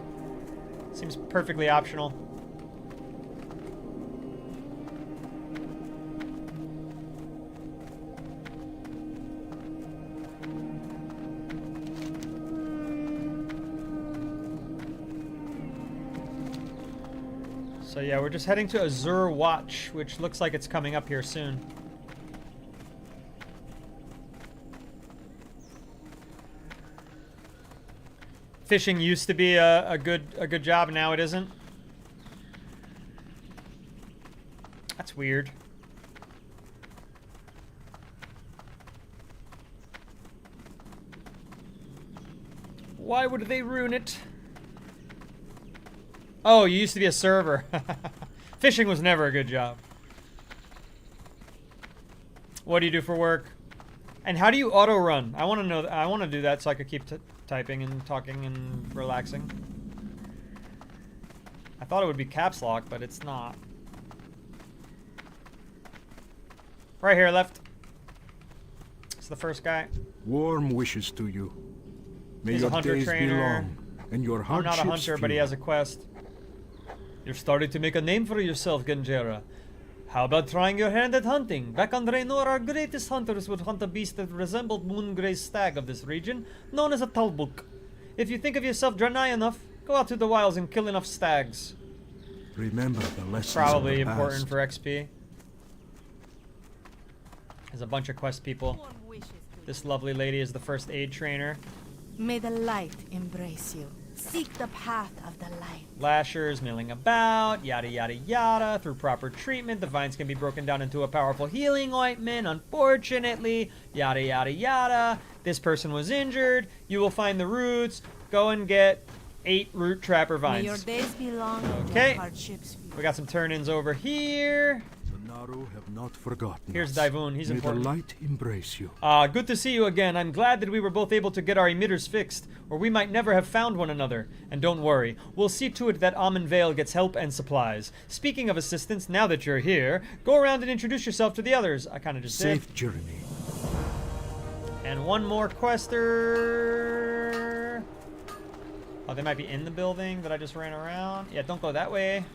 Seems perfectly optional. So yeah, we're just heading to Azure Watch, which looks like it's coming up here soon. Fishing used to be a good job, now it isn't. That's weird. Why would they ruin it? Oh, you used to be a server. Fishing was never a good job. What do you do for work? And how do you auto run? I want to know. I want to do that so I could keep typing and talking and relaxing. I thought it would be caps lock, but it's not. Right here, left. It's the first guy. Warm wishes to you. May He's a your hunter days trainer. be long, and your I'm hardships not a hunter, but he few. has a quest. You're starting to make a name for yourself, Genjera. How about trying your hand at hunting? Back on Draenor, our greatest hunters would hunt a beast that resembled Moongray's stag of this region, known as a Talbuk. If you think of yourself Draenei enough, go out to the wilds and kill enough stags. Remember the lessons Probably of the important past. for XP. There's a bunch of quest people. This lovely lady is the first aid trainer. May the light embrace you. Seek the path of the light. Lashers milling about, yada yada yada. Through proper treatment, the vines can be broken down into a powerful healing ointment. Unfortunately, yada yada yada. This person was injured. You will find the roots. Go and get 8 root trapper May your vines. days be long and Okay. your hardships few. We got some turn-ins over here. The Naru have not forgotten Here's us. Daivun. He's May important. the light embrace you. Good to see you again. I'm glad that we were both able to get our emitters fixed, or we might never have found one another. And don't worry, we'll see to it that Amun Vale gets help and supplies. Speaking of assistance, now that you're here, go around and introduce yourself to the others. I kind of just did. Safe journey. And one more quester. Oh, they might be in the building that I just ran around. Yeah, don't go that way.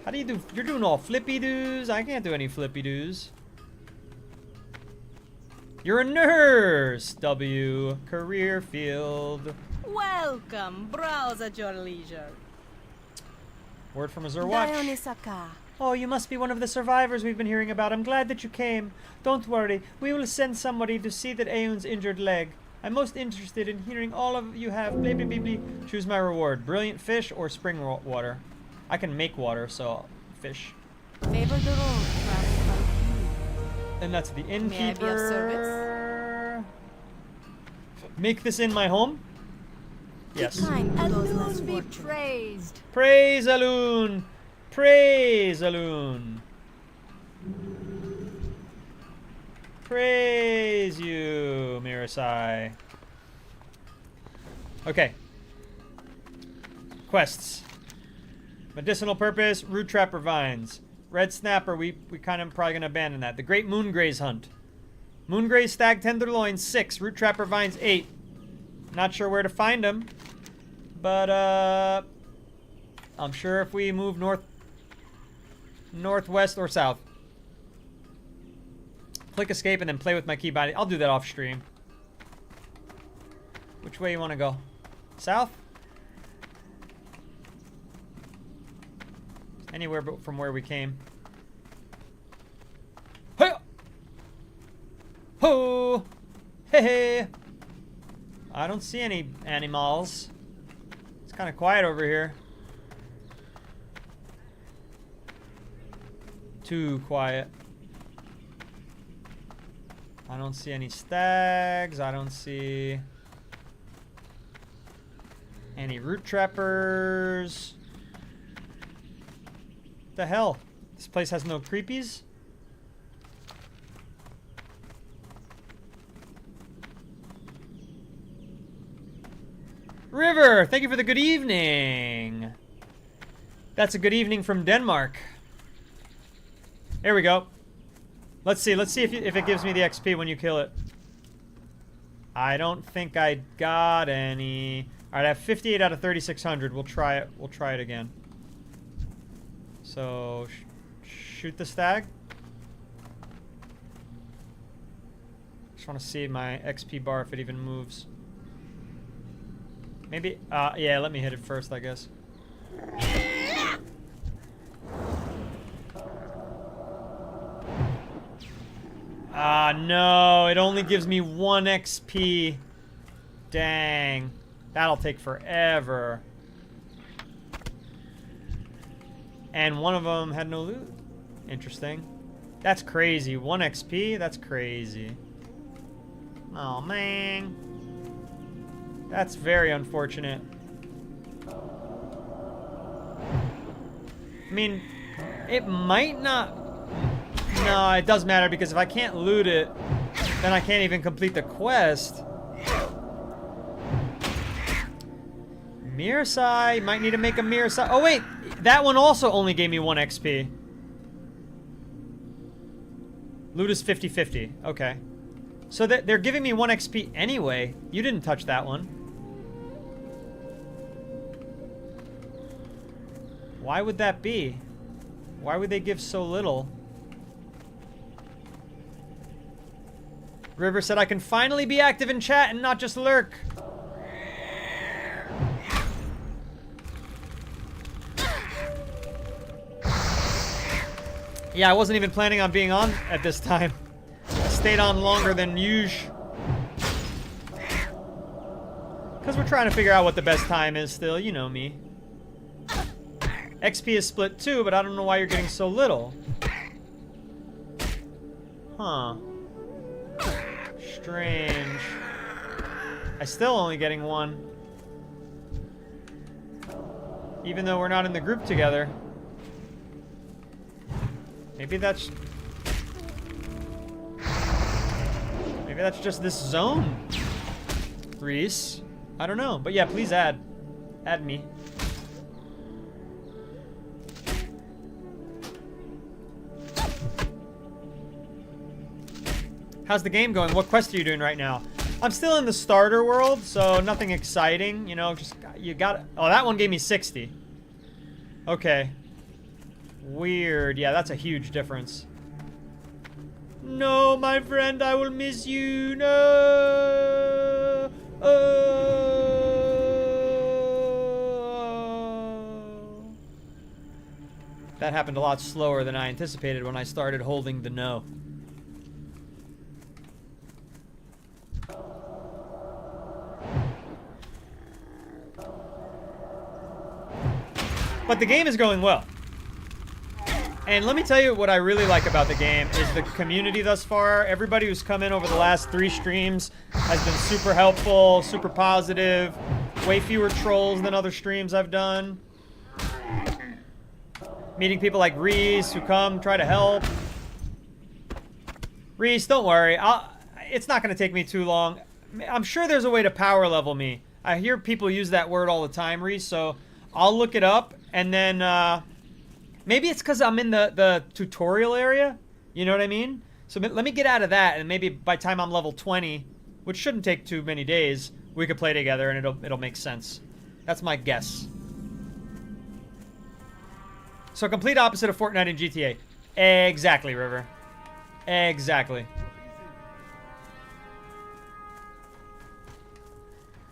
How do you do? You're doing all flippy doos? I can't do any flippy doos. You're a nurse, W. Career field. Welcome. Browse at your leisure. Word from Azur Watch. Dionysaka. Oh, you must be one of the survivors we've been hearing about. I'm glad that you came. Don't worry. We will send somebody to see that Aeon's injured leg. I'm most interested in hearing all of you have blah blah blah blah. Choose my reward. Brilliant fish or spring water. I can make water, so fish. Favor the road traveled by few. And that's the May I be of innkeeper. Make this in my home? Yes. Be kind to those less Alone be fortunate. praised. Praise Alun! Praise Alun! Praise you, Mirasai. Okay. Quests. Medicinal purpose, root trapper vines. Red snapper, we kind of probably gonna abandon that. The Great Moongraze hunt. Moongraze stag tenderloin 6, root trapper vines 8. Not sure where to find them, but I'm sure if we move northwest or south. Click escape and then play with my keybinding. I'll do that off stream. Which way you want to go? South? Anywhere but from where we came. Hey! Ho! Hey! Hey! I don't see any animals. It's kind of quiet over here. Too quiet. I don't see any stags. I don't see any root trappers. What the hell? This place has no creepies? River, thank you for the good evening. That's a good evening from Denmark. Here we go. Let's see if it gives me the XP when you kill it. I don't think I got any. All right, I have 58 out of 3,600. We'll try it. We'll try it again. So, shoot the stag. Just want to see my XP bar if it even moves. Maybe. Yeah. Let me hit it first, I guess. No, it only gives me 1 XP. Dang. That'll take forever. And one of them had no loot. Interesting. That's crazy. 1 XP? That's crazy. Oh, man. That's very unfortunate. I mean, it might not... No, it does matter because if I can't loot it, then I can't even complete the quest. Mirasai. Might need to make a Mirasai. Oh, wait. That one also only gave me 1 XP. Loot is 50-50. Okay. So they're giving me 1 XP anyway. You didn't touch that one. Why would that be? Why would they give so little? River said I can finally be active in chat and not just lurk. Yeah, I wasn't even planning on being on at this time. stayed on longer than usual. Because we're trying to figure out what the best time is still. You know me. XP is split too, but I don't know why you're getting so little. Huh. Strange. I'm still only getting 1. Even though we're not in the group together. Maybe that's just this zone. Reese. I don't know. But yeah, please add. Add me. How's the game going? What quest are you doing right now? I'm still in the starter world, so nothing exciting. You know, just, you got... Oh, that one gave me 60. Okay. Weird. Yeah, that's a huge difference. No, my friend, I will miss you. No. Oh. That happened a lot slower than I anticipated when I started holding the no. But the game is going well. And let me tell you what I really like about the game is the community thus far. Everybody who's come in over the last 3 streams has been super helpful, super positive. Way fewer trolls than other streams I've done. Meeting people like Reese who come, try to help. Reese, don't worry. It's not going to take me too long. I'm sure there's a way to power level me. I hear people use that word all the time, Reese, so I'll look it up. And then, maybe it's because I'm in the tutorial area. You know what I mean? So let me get out of that, and maybe by the time I'm level 20, which shouldn't take too many days, we could play together, and it'll make sense. That's my guess. So complete opposite of Fortnite and GTA. Exactly, River. Exactly.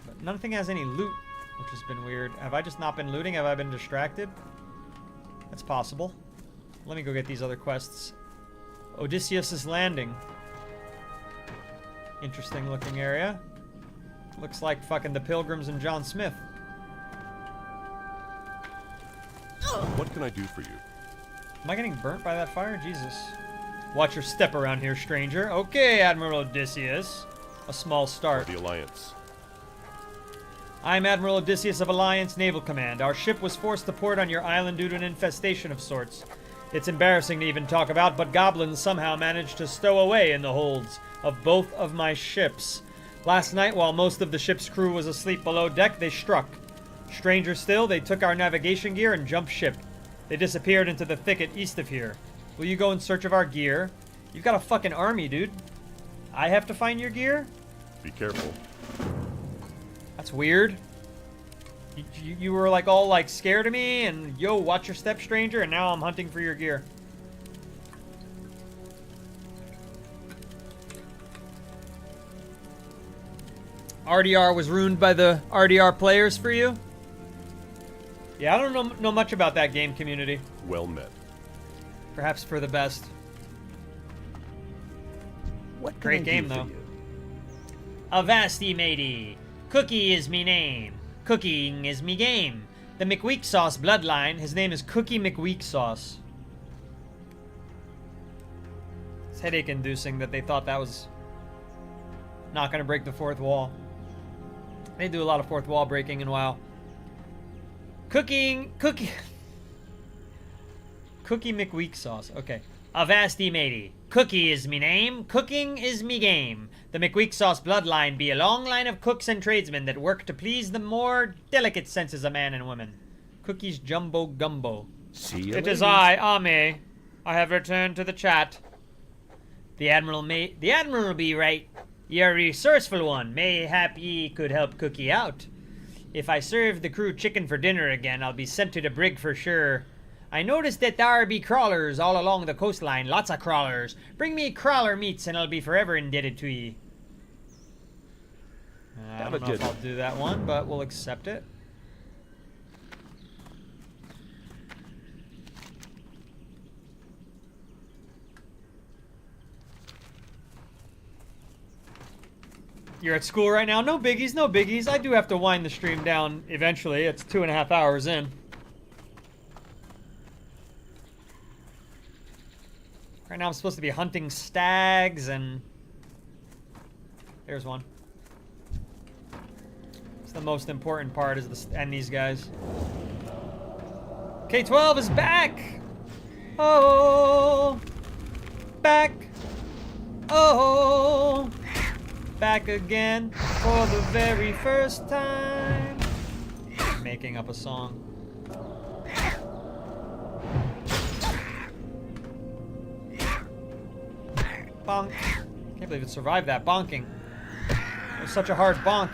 But nothing has any loot, which has been weird. Have I just not been looting? Have I been distracted? That's possible. Let me go get these other quests. Odysseus' Landing. Interesting looking area. Looks like fucking the Pilgrims and John Smith. What can I do for you? Am I getting burnt by that fire? Jesus. Watch your step around here, stranger. Okay, Admiral Odysseus. A small start. The Alliance. I'm Admiral Odysseus of Alliance Naval Command. Our ship was forced to port on your island due to an infestation of sorts. It's embarrassing to even talk about, but goblins somehow managed to stow away in the holds of both of my ships. Last night, while most of the ship's crew was asleep below deck, they struck. Stranger still, they took our navigation gear and jumped ship. They disappeared into the thicket east of here. Will you go in search of our gear? You've got a fucking army, dude. I have to find your gear? Be careful. That's weird. You were like all like scared of me and yo, watch your step, stranger, and now I'm hunting for your gear. RDR was ruined by the RDR players for you? Yeah, I don't know much about that game community. Well met. Perhaps for the best. What Great game, though. Avasti, matey. Cookie is me name. Cooking is me game. The McWeak Sauce bloodline. His name is Cookie McWeak Sauce. It's headache-inducing that they thought that was not going to break the fourth wall. They do a lot of fourth wall breaking in WoW. Cookie McWeak Sauce. Okay. Avasti, matey. Cookie is me name. Cooking is me game. The McWeak Sauce bloodline be a long line of cooks and tradesmen that work to please the more delicate senses of man and woman. Cookies Jumbo Gumbo. See you It is later. I, Ame. I have returned to the chat. The Admiral be right. You're a resourceful one. Mayhap ye could help Cookie out. If I serve the crew chicken for dinner again, I'll be sent to the brig for sure. I noticed that there be crawlers all along the coastline. Lots of crawlers. Bring me crawler meats and I'll be forever indebted to ye. I don't know if I'll do that one, but we'll accept it. You're at school right now? No biggies, no biggies. I do have to wind the stream down eventually. It's 2.5 hours in. Right now I'm supposed to be hunting stags and... There's one. It's the most important part is and these guys. K-12 is back! Oh! Back! Oh! Back again for the very first time. Making up a song. Bonk. Can't believe it survived that bonking. It was such a hard bonk.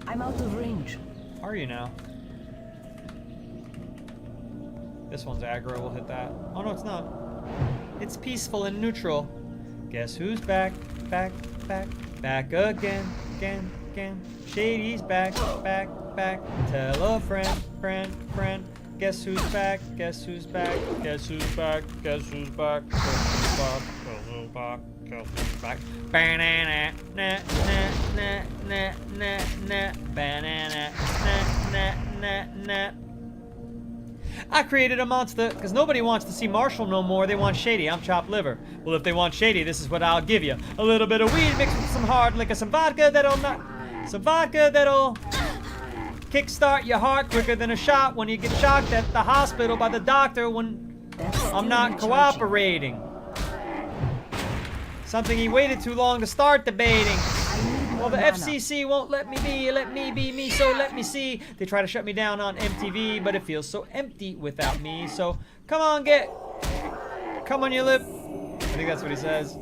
I'm out of range. Are you now? This one's aggro, we'll hit that. Oh no, it's not. It's peaceful and neutral. Guess who's back, back, back, back again, again, again. Shady's back, back, back. Tell a friend, friend, friend. Guess who's back, guess who's back, guess who's back, guess who's back, guess who's back, guess who's back, guess who's back. Banana, na, na, na, na, na, na, banana, na, na, na, na. I created a monster because nobody wants to see Marshall no more. They want Shady. I'm chopped liver. Well, if they want Shady, this is what I'll give you. A little bit of weed mixed with some hard liquor, some vodka that'll kickstart your heart quicker than a shot when you get shocked at the hospital by the doctor when I'm not cooperating. Something he waited too long to start debating. Well, the FCC won't let me be me, so let me see. They try to shut me down on MTV, but it feels so empty without me. So come on, come on your lip. I think that's what he says.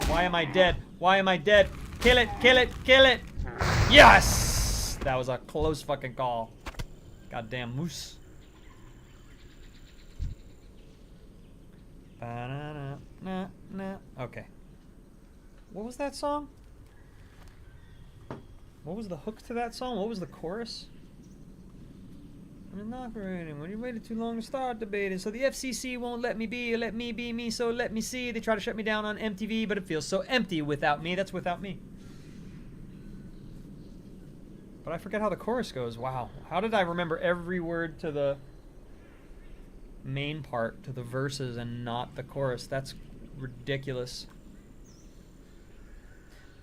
Why am I dead? Why am I dead? Kill it, kill it, kill it. Yes! That was a close fucking call. Goddamn moose. Okay. What was that song? What was the hook to that song? What was the chorus? I'm not operating. When you waited too long to start debating. So the FCC won't let me be me, so let me see. They try to shut me down on MTV, but it feels so empty without me. That's without me. But I forget how the chorus goes. Wow. How did I remember every word to the main part, to the verses, and not the chorus? That's ridiculous.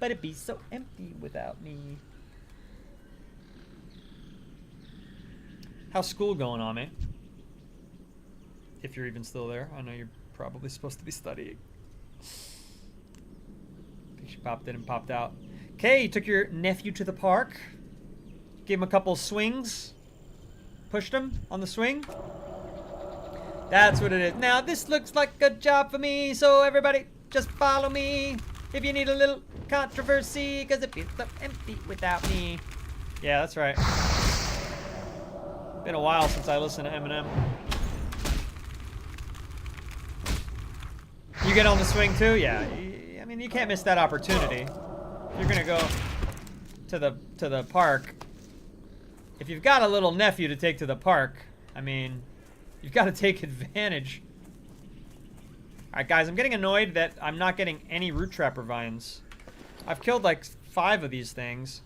But it'd be so empty without me. How's school going on, mate? If you're even still there. I know you're probably supposed to be studying. I think she popped in and popped out. Okay, you took your nephew to the park. Gave him a couple swings. Pushed him on the swing. That's what it is. Now, this looks like a job for me, so everybody just follow me. If you need a little controversy, because it feels so empty without me. Yeah, that's right. Been a while since I listened to Eminem. You get on the swing too? Yeah. I mean, you can't miss that opportunity. You're gonna go to the park. If you've got a little nephew to take to the park, I mean, you've got to take advantage. Alright guys, I'm getting annoyed that I'm not getting any root trapper vines. I've killed like 5 of these things.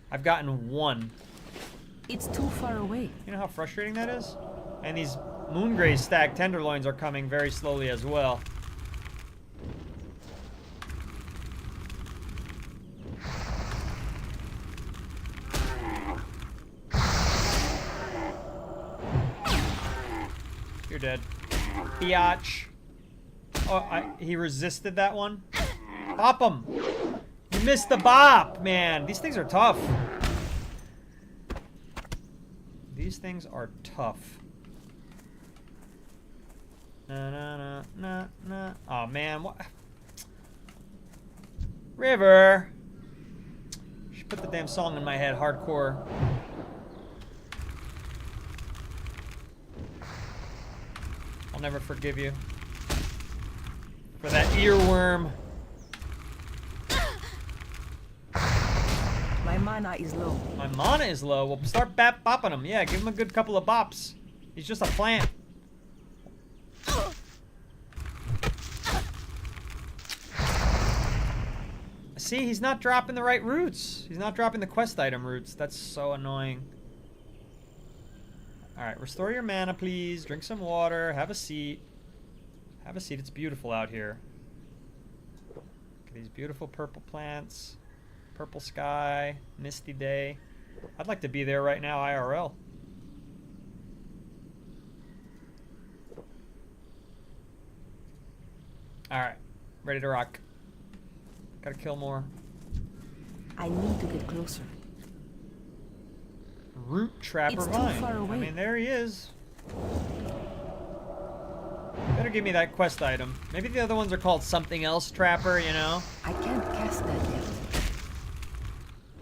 I've gotten 1. It's too far away. You know how frustrating that is? And these moongraze stag tenderloins are coming very slowly as well. You're dead. Biatch. Oh, he resisted that one. Bop him. You missed the bop, man. These things are tough. These things are tough. Na na na na na. Oh man, what? River. Should put the damn song in my head, hardcore. I'll never forgive you for that earworm. My mana is low. My mana is low. Well, start bopping him. Yeah, give him a good couple of bops. He's just a plant. See, he's not dropping the right routes. He's not dropping the quest item routes. That's so annoying. Alright, restore your mana, please. Drink some water. Have a seat. Have a seat. It's beautiful out here. Look at these beautiful purple plants. Purple sky. Misty day. I'd like to be there right now, IRL. Alright. Ready to rock. Gotta kill more. I need to get closer. Root Trapper It's too Vine. far away. I mean, there he is. Better give me that quest item. Maybe the other ones are called something else Trapper, you know? I can't cast that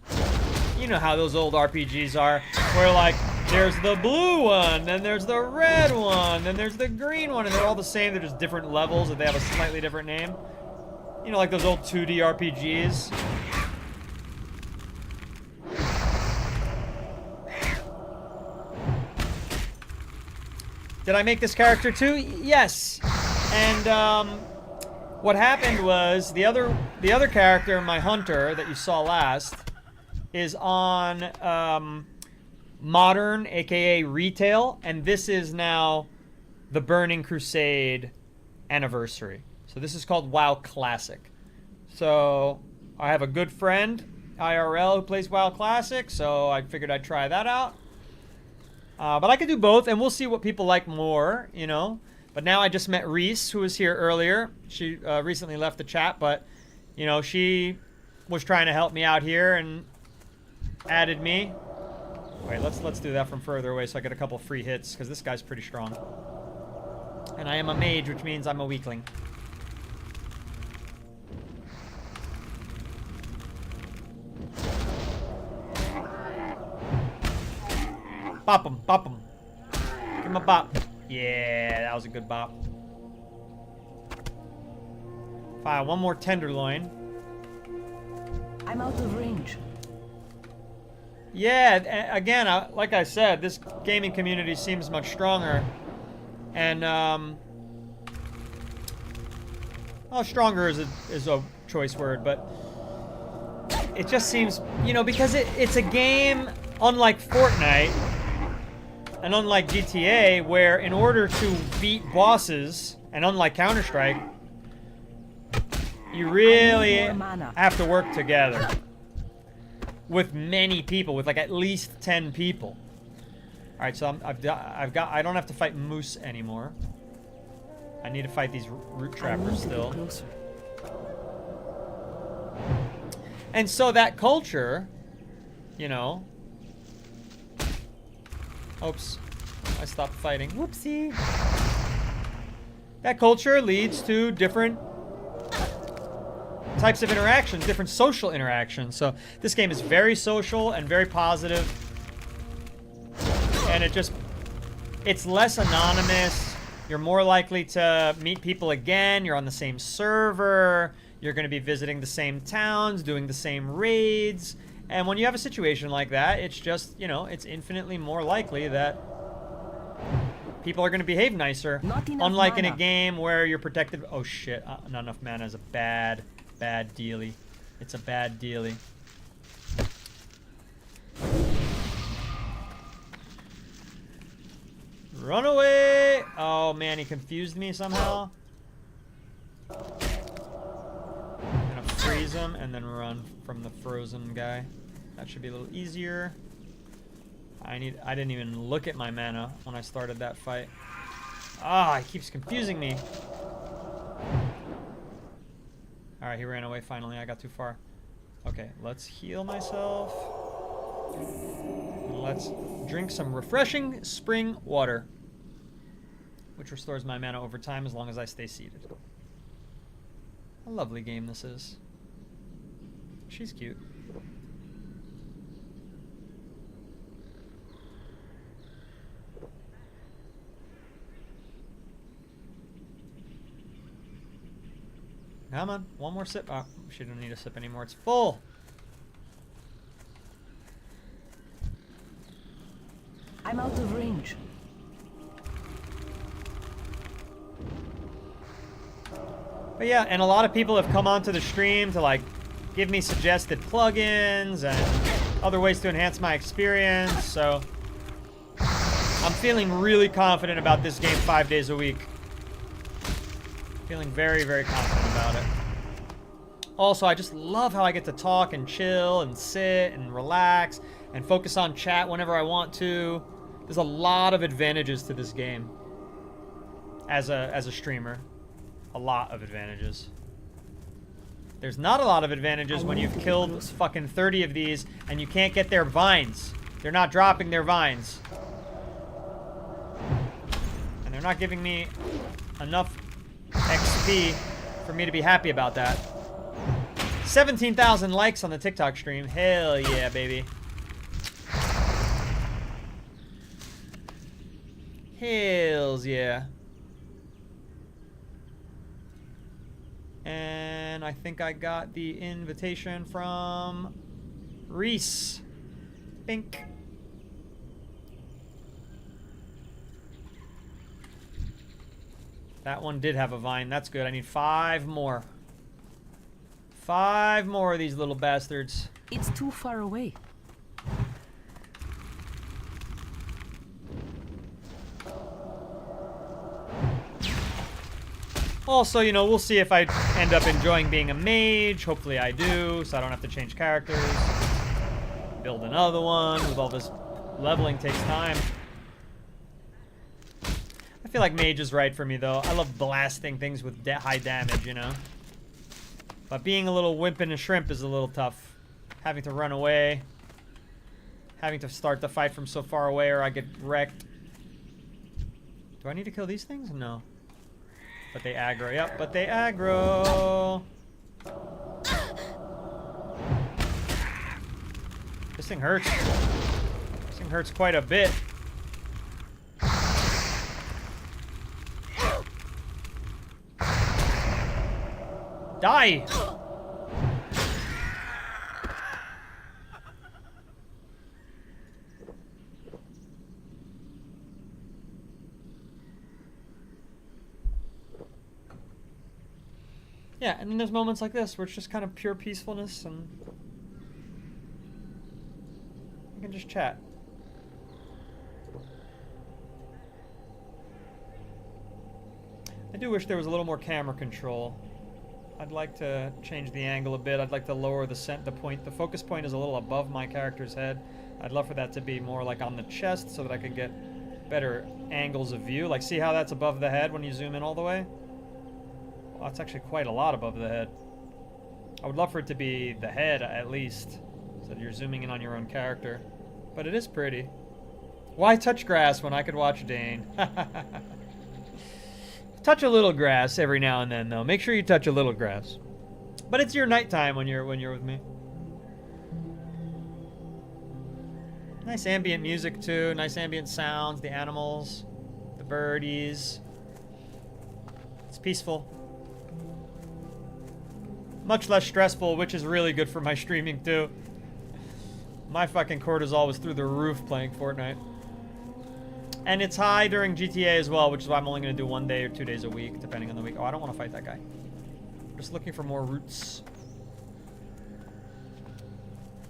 yet. You know how those old RPGs are, where like, there's the blue one, then there's the red one, then there's the green one, and they're all the same, they're just different levels, and they have a slightly different name. You know, like those old 2D RPGs. Did I make this character too? Yes. And what happened was the other character, my hunter that you saw last, is on modern, aka retail, and this is now the Burning Crusade anniversary. So this is called WoW Classic. So I have a good friend, IRL, who plays WoW Classic, so I figured I'd try that out. But I could do both, and we'll see what people like more, you know. But now I just met Reese, who was here earlier. She recently left the chat, but, you know, she was trying to help me out here and added me. Wait, let's do that from further away so I get a couple free hits, because this guy's pretty strong. And I am a mage, which means I'm a weakling. Bop him, bop him. Give him a bop. Yeah, that was a good bop. Fine, one more tenderloin. I'm out of range. Yeah, again, like I said, this gaming community seems much stronger. And, well, stronger is a choice word, but it just seems, you know, because it's a game unlike Fortnite and unlike GTA, where in order to beat bosses, and unlike Counter-Strike, you really have to work together with many people, with like at least 10 people. All right, so I don't have to fight Moose anymore. I need to fight these root trappers still. And so that culture, you know. Oops, I stopped fighting. Whoopsie. That culture leads to different types of interactions, different social interactions. So this game is very social and very positive. And it's less anonymous. You're more likely to meet people again. You're on the same server. You're going to be visiting the same towns, doing the same raids. And when you have a situation like that, it's just, you know, it's infinitely more likely that people are going to behave nicer. Unlike in a game where you're protected. Oh shit, not enough mana is a bad dealie. It's a bad dealie. Run away! Oh man, he confused me somehow. I'm gonna freeze him and then run from the frozen guy. That should be a little easier. I didn't even look at my mana when I started that fight. Ah, he keeps confusing me. Alright, he ran away finally. I got too far. Okay, let's heal myself. Let's drink some refreshing spring water, which restores my mana over time as long as I stay seated. A lovely game this is. She's cute. Come on, one more sip. Oh, she don't need a sip anymore. It's full. I'm out of range. But yeah, and a lot of people have come onto the stream to like give me suggested plugins and other ways to enhance my experience. So I'm feeling really confident about this game 5 days a week. Feeling very, very confident about it. Also, I just love how I get to talk and chill and sit and relax and focus on chat whenever I want to. There's a lot of advantages to this game as a streamer. A lot of advantages. There's not a lot of advantages when you've killed fucking 30 of these and you can't get their vines. They're not dropping their vines. And they're not giving me enough XP for me to be happy about that. 17,000 likes on the TikTok stream. Hell yeah, baby. Hells yeah. And I think I got the invitation from Reese. Bink. That one did have a vine. That's good. I need 5 more. 5 more of these little bastards. It's too far away. Also, you know, we'll see if I end up enjoying being a mage. Hopefully I do, so I don't have to change characters. Build another one. With all this leveling takes time. I feel like mage is right for me, though. I love blasting things with high damage, you know? But being a little wimp and a shrimp is a little tough. Having to run away. Having to start the fight from so far away or I get wrecked. Do I need to kill these things? No. But they aggro. Yep, but they aggro. This thing hurts. This thing hurts quite a bit. Die! Yeah, and then there's moments like this where it's just kind of pure peacefulness and you can just chat. I do wish there was a little more camera control. I'd like to change the angle a bit. I'd like to lower the point. The focus point is a little above my character's head. I'd love for that to be more like on the chest so that I could get better angles of view. Like, see how that's above the head when you zoom in all the way? Well, that's actually quite a lot above the head. I would love for it to be the head, at least, so that you're zooming in on your own character. But it is pretty. Why touch grass when I could watch Dane? Touch a little grass every now and then, though. Make sure you touch a little grass. But it's your nighttime when you're with me. Nice ambient music too. Nice ambient sounds. The animals, the birdies. It's peaceful. Much less stressful, which is really good for my streaming too. My fucking cortisol was through the roof playing Fortnite. And it's high during GTA as well, which is why I'm only going to do 1 day or 2 days a week, depending on the week. Oh, I don't want to fight that guy. I'm just looking for more roots.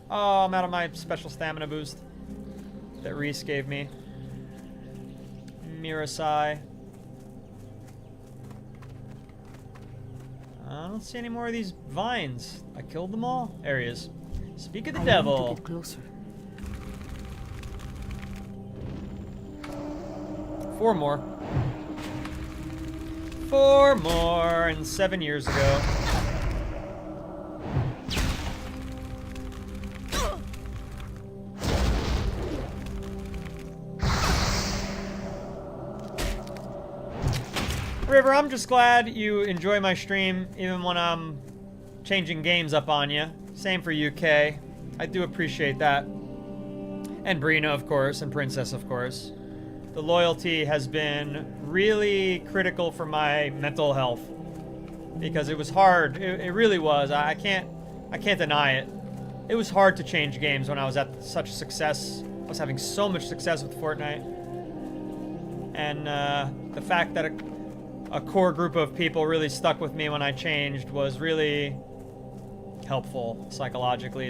Oh, I'm out of my special stamina boost that Reese gave me. Mirasai. I don't see any more of these vines. I killed them all. There he is. Speak of the devil. Need to get closer. 4 more. 4 more, and 7 years ago. River, I'm just glad you enjoy my stream, even when I'm changing games up on you. Same for UK. I do appreciate that. And Brina, of course, and Princess, of course. The loyalty has been really critical for my mental health because it was hard. It really was. I can't deny it. It was hard to change games when I was at such success. I was having so much success with Fortnite, and the fact that a core group of people really stuck with me when I changed was really helpful psychologically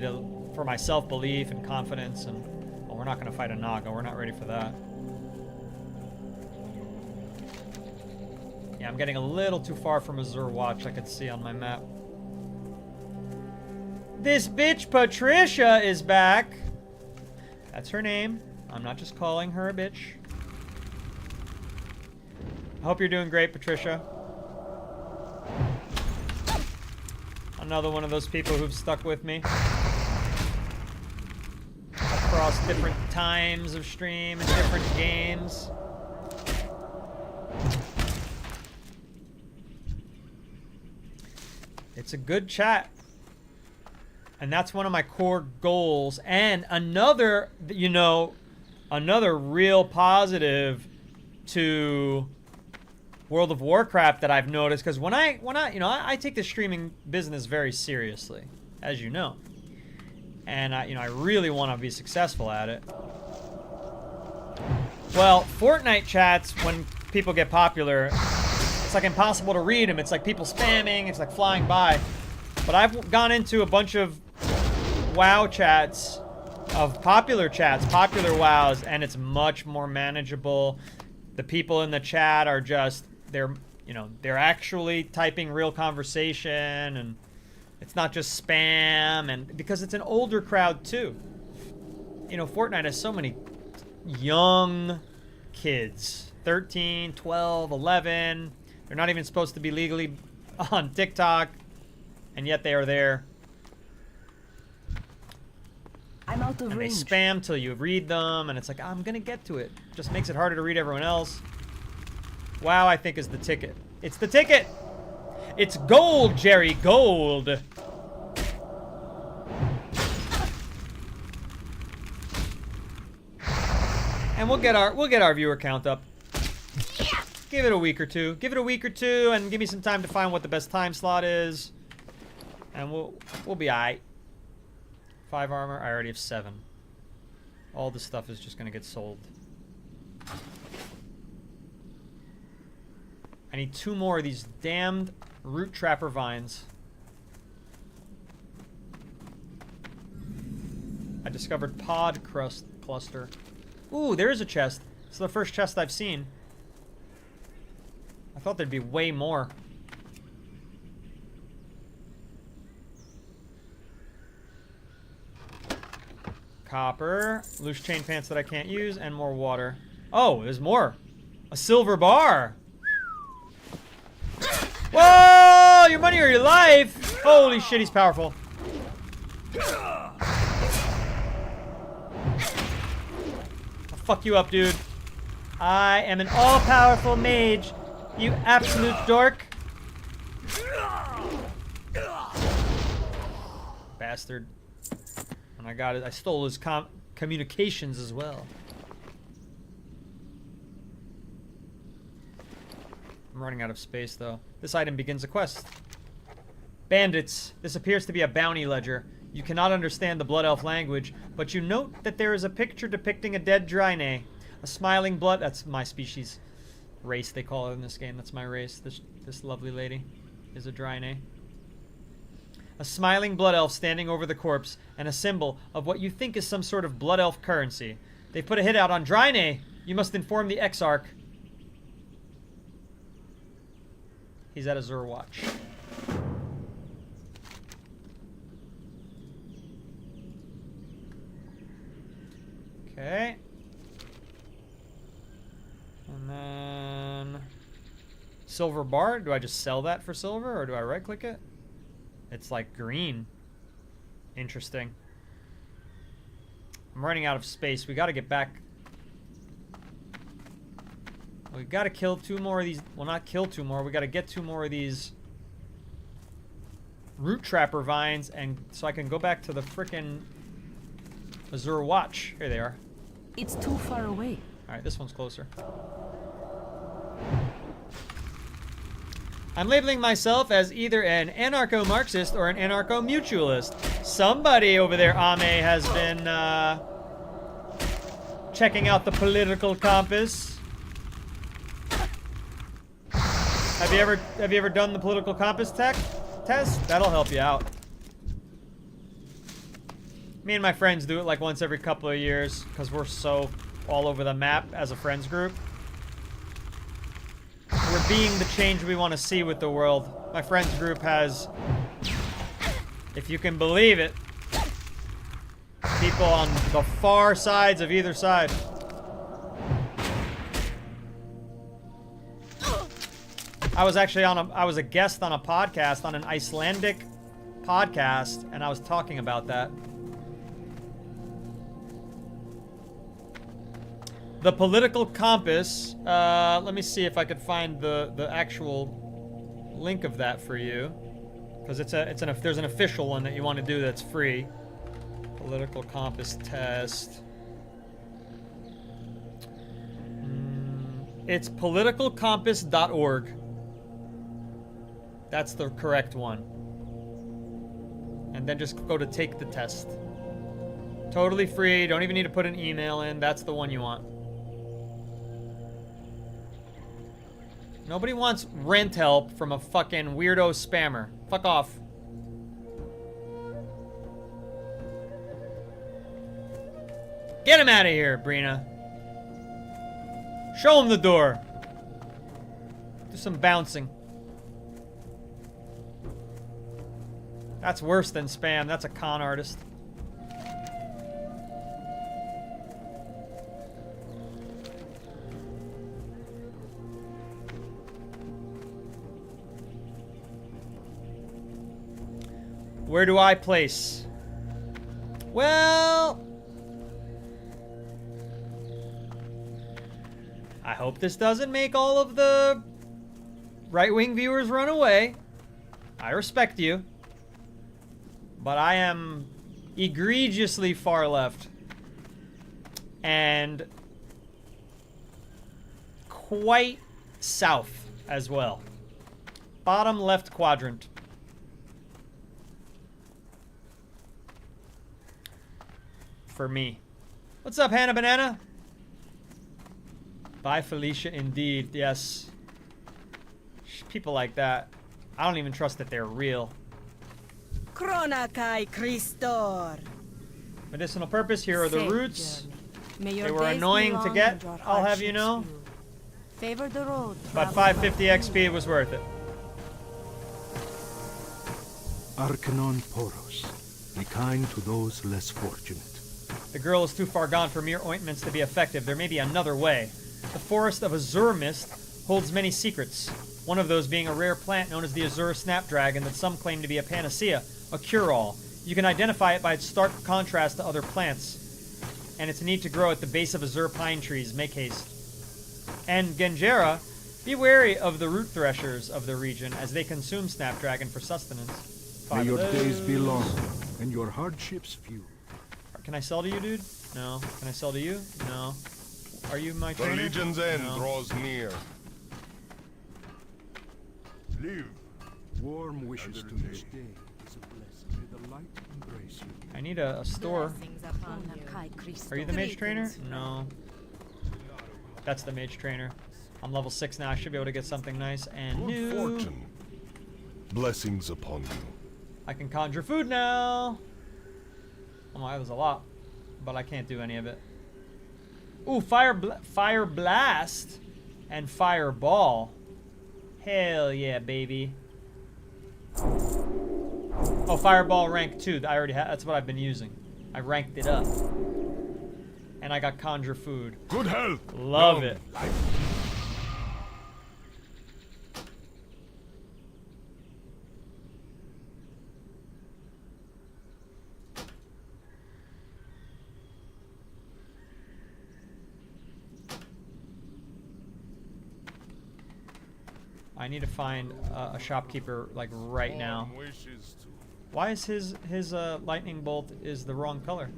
for my self-belief and confidence. And well, we're not going to fight a Naga. We're not ready for that. Yeah, I'm getting a little too far from Azure Watch. I could see on my map. This bitch Patricia is back. That's her name. I'm not just calling her a bitch. I hope you're doing great, Patricia. Another one of those people who've stuck with me across different times of stream and different games. It's a good chat. And that's one of my core goals. And another, you know, another real positive to World of Warcraft that I've noticed, because when I you know, I take the streaming business very seriously, as you know. And I really want to be successful at it. Well, Fortnite chats, when people get popular, it's like impossible to read them. It's like people spamming, it's like flying by. But I've gone into a bunch of WoW chats, of popular chats, popular WoWs, and it's much more manageable. The people in the chat are just, they're actually typing real conversation, and it's not just spam, and because it's an older crowd too. You know, Fortnite has so many young kids, 13, 12, 11. They're not even supposed to be legally on TikTok, and yet they are there. I'm out of and range. They spam till you read them, and it's like, I'm gonna get to it. Just makes it harder to read everyone else. WoW, I think, is the ticket. It's the ticket! It's gold, Jerry, gold! And we'll get our viewer count up. Give it a week or two. Give it a week or two, and give me some time to find what the best time slot is. And we'll be aight. 5 armor. I already have 7. All this stuff is just gonna get sold. I need 2 more of these damned root trapper vines. I discovered pod cluster. Ooh, there is a chest. It's the first chest I've seen. I thought there'd be way more. Copper, loose chain pants that I can't use, and more water. Oh, there's more. A silver bar. Whoa! Your money or your life! Holy shit, he's powerful. I'll fuck you up, dude. I am an all-powerful mage, you absolute dork. Bastard. And I got it. I stole his communications as well. I'm running out of space, though. This item begins a quest. Bandits. This appears to be a bounty ledger. You cannot understand the Blood Elf language, but you note that there is a picture depicting a dead Draenei. A smiling blood... That's my species. Race, they call it in this game. That's my race. This lovely lady is a Draenei. A smiling Blood Elf standing over the corpse, and a symbol of what you think is some sort of Blood Elf currency. They put a hit out on Draenei. You must inform the Exarch. He's at Azure Watch. Okay. And then... Silver bar. Do I just sell that for silver, or do I right-click it? It's like green. Interesting. I'm running out of space. We gotta get back. We gotta kill 2 more of these. Well, not kill 2 more. We gotta get 2 more of these root trapper vines, and so I can go back to the frickin' Azure Watch. Here they are. It's too far away. Alright, this one's closer. I'm labeling myself as either an anarcho-Marxist or an anarcho-mutualist. Somebody over there, Ame, has been checking out the political compass. Have you ever done the political compass test? That'll help you out. Me and my friends do it like once every couple of years because we're so all over the map as a friends group. We're being the change we want to see with the world. My friends group has, if you can believe it, people on the far sides of either side. I was actually I was a guest on a podcast, on an Icelandic podcast, and I was talking about that. The political compass, let me see if I could find the actual link of that for you. Because there's an official one that you want to do that's free. Political compass test. It's politicalcompass.org. That's the correct one. And then just go to take the test. Totally free, don't even need to put an email in. That's the one you want. Nobody wants rent help from a fucking weirdo spammer. Fuck off. Get him out of here, Brina. Show him the door. Do some bouncing. That's worse than spam. That's a con artist. Where do I place? Well, I hope this doesn't make all of the right-wing viewers run away. I respect you. But I am egregiously far left. And quite south as well. Bottom left quadrant. For me. What's up, Hannah Banana? Bye, Felicia, indeed. Yes. People like that. I don't even trust that they're real. Kronakai Christor. Medicinal purpose, here are the Safe roots. journey. May your They were days be annoying to long get, and your I'll have you hardships know. few. Favor the road. But traveled by 550 few. XP was worth it. Arcanon Poros. Be kind to those less fortunate. The girl is too far gone for mere ointments to be effective. There may be another way. The forest of Azure Mist holds many secrets. One of those being a rare plant known as the Azure Snapdragon that some claim to be a panacea, a cure-all. You can identify it by its stark contrast to other plants, and its need to grow at the base of Azure pine trees. Make haste. And Genjera, be wary of the root threshers of the region as they consume Snapdragon for sustenance. May 5 your of days be those. long and your hardships few. Can I sell to you, dude? No. Can I sell to you? No. Are you my The trainer? Legion's end No. draws near. Live. Warm wishes to this day is a blessing. May the light embrace you. I need a store. Blessings upon you. Are you the mage trainer? No. That's the mage trainer. I'm level 6 now. I should be able to get something nice and Good new. fortune. Blessings upon you. I can conjure food now. Oh my, that was a lot. But I can't do any of it. Ooh, fire blast and fireball. Hell yeah, baby. Oh, fireball rank 2. I already have. That's what I've been using. I ranked it up. And I got conjure food. Good health. Love Long it. life. I need to find a shopkeeper like right now. Warm wishes to Why is his lightning bolt is the wrong color?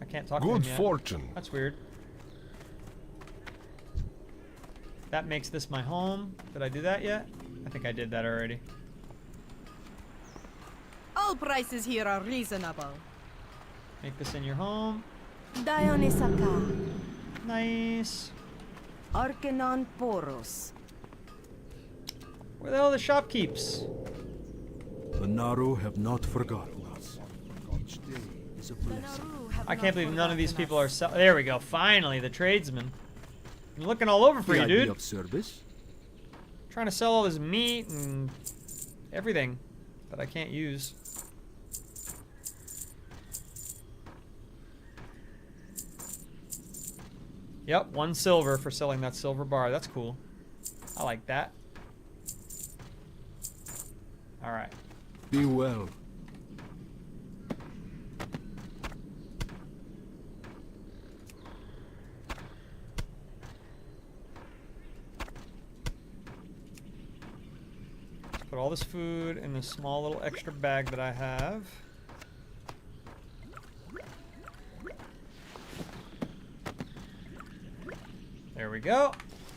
I can't talk to him good yet. fortune. That's weird. That makes this my home. Did I do that yet? I think I did that already. All prices here are reasonable. Make this in your home. Dionysaka. Nice. Arcanon Poros. Where the hell are the shopkeeps? The Naru have not forgotten us. Each day is a The blessing. Naru have I not can't believe none of these forgotten people us. are there we go. Finally, the tradesman. I'm looking all over for May you, I be dude. of service? Trying to sell all this meat and everything that I can't use. Yep, 1 silver for selling that silver bar. That's cool. I like that. All right. Be well. Let's put all this food in this small little extra bag that I have. There we go.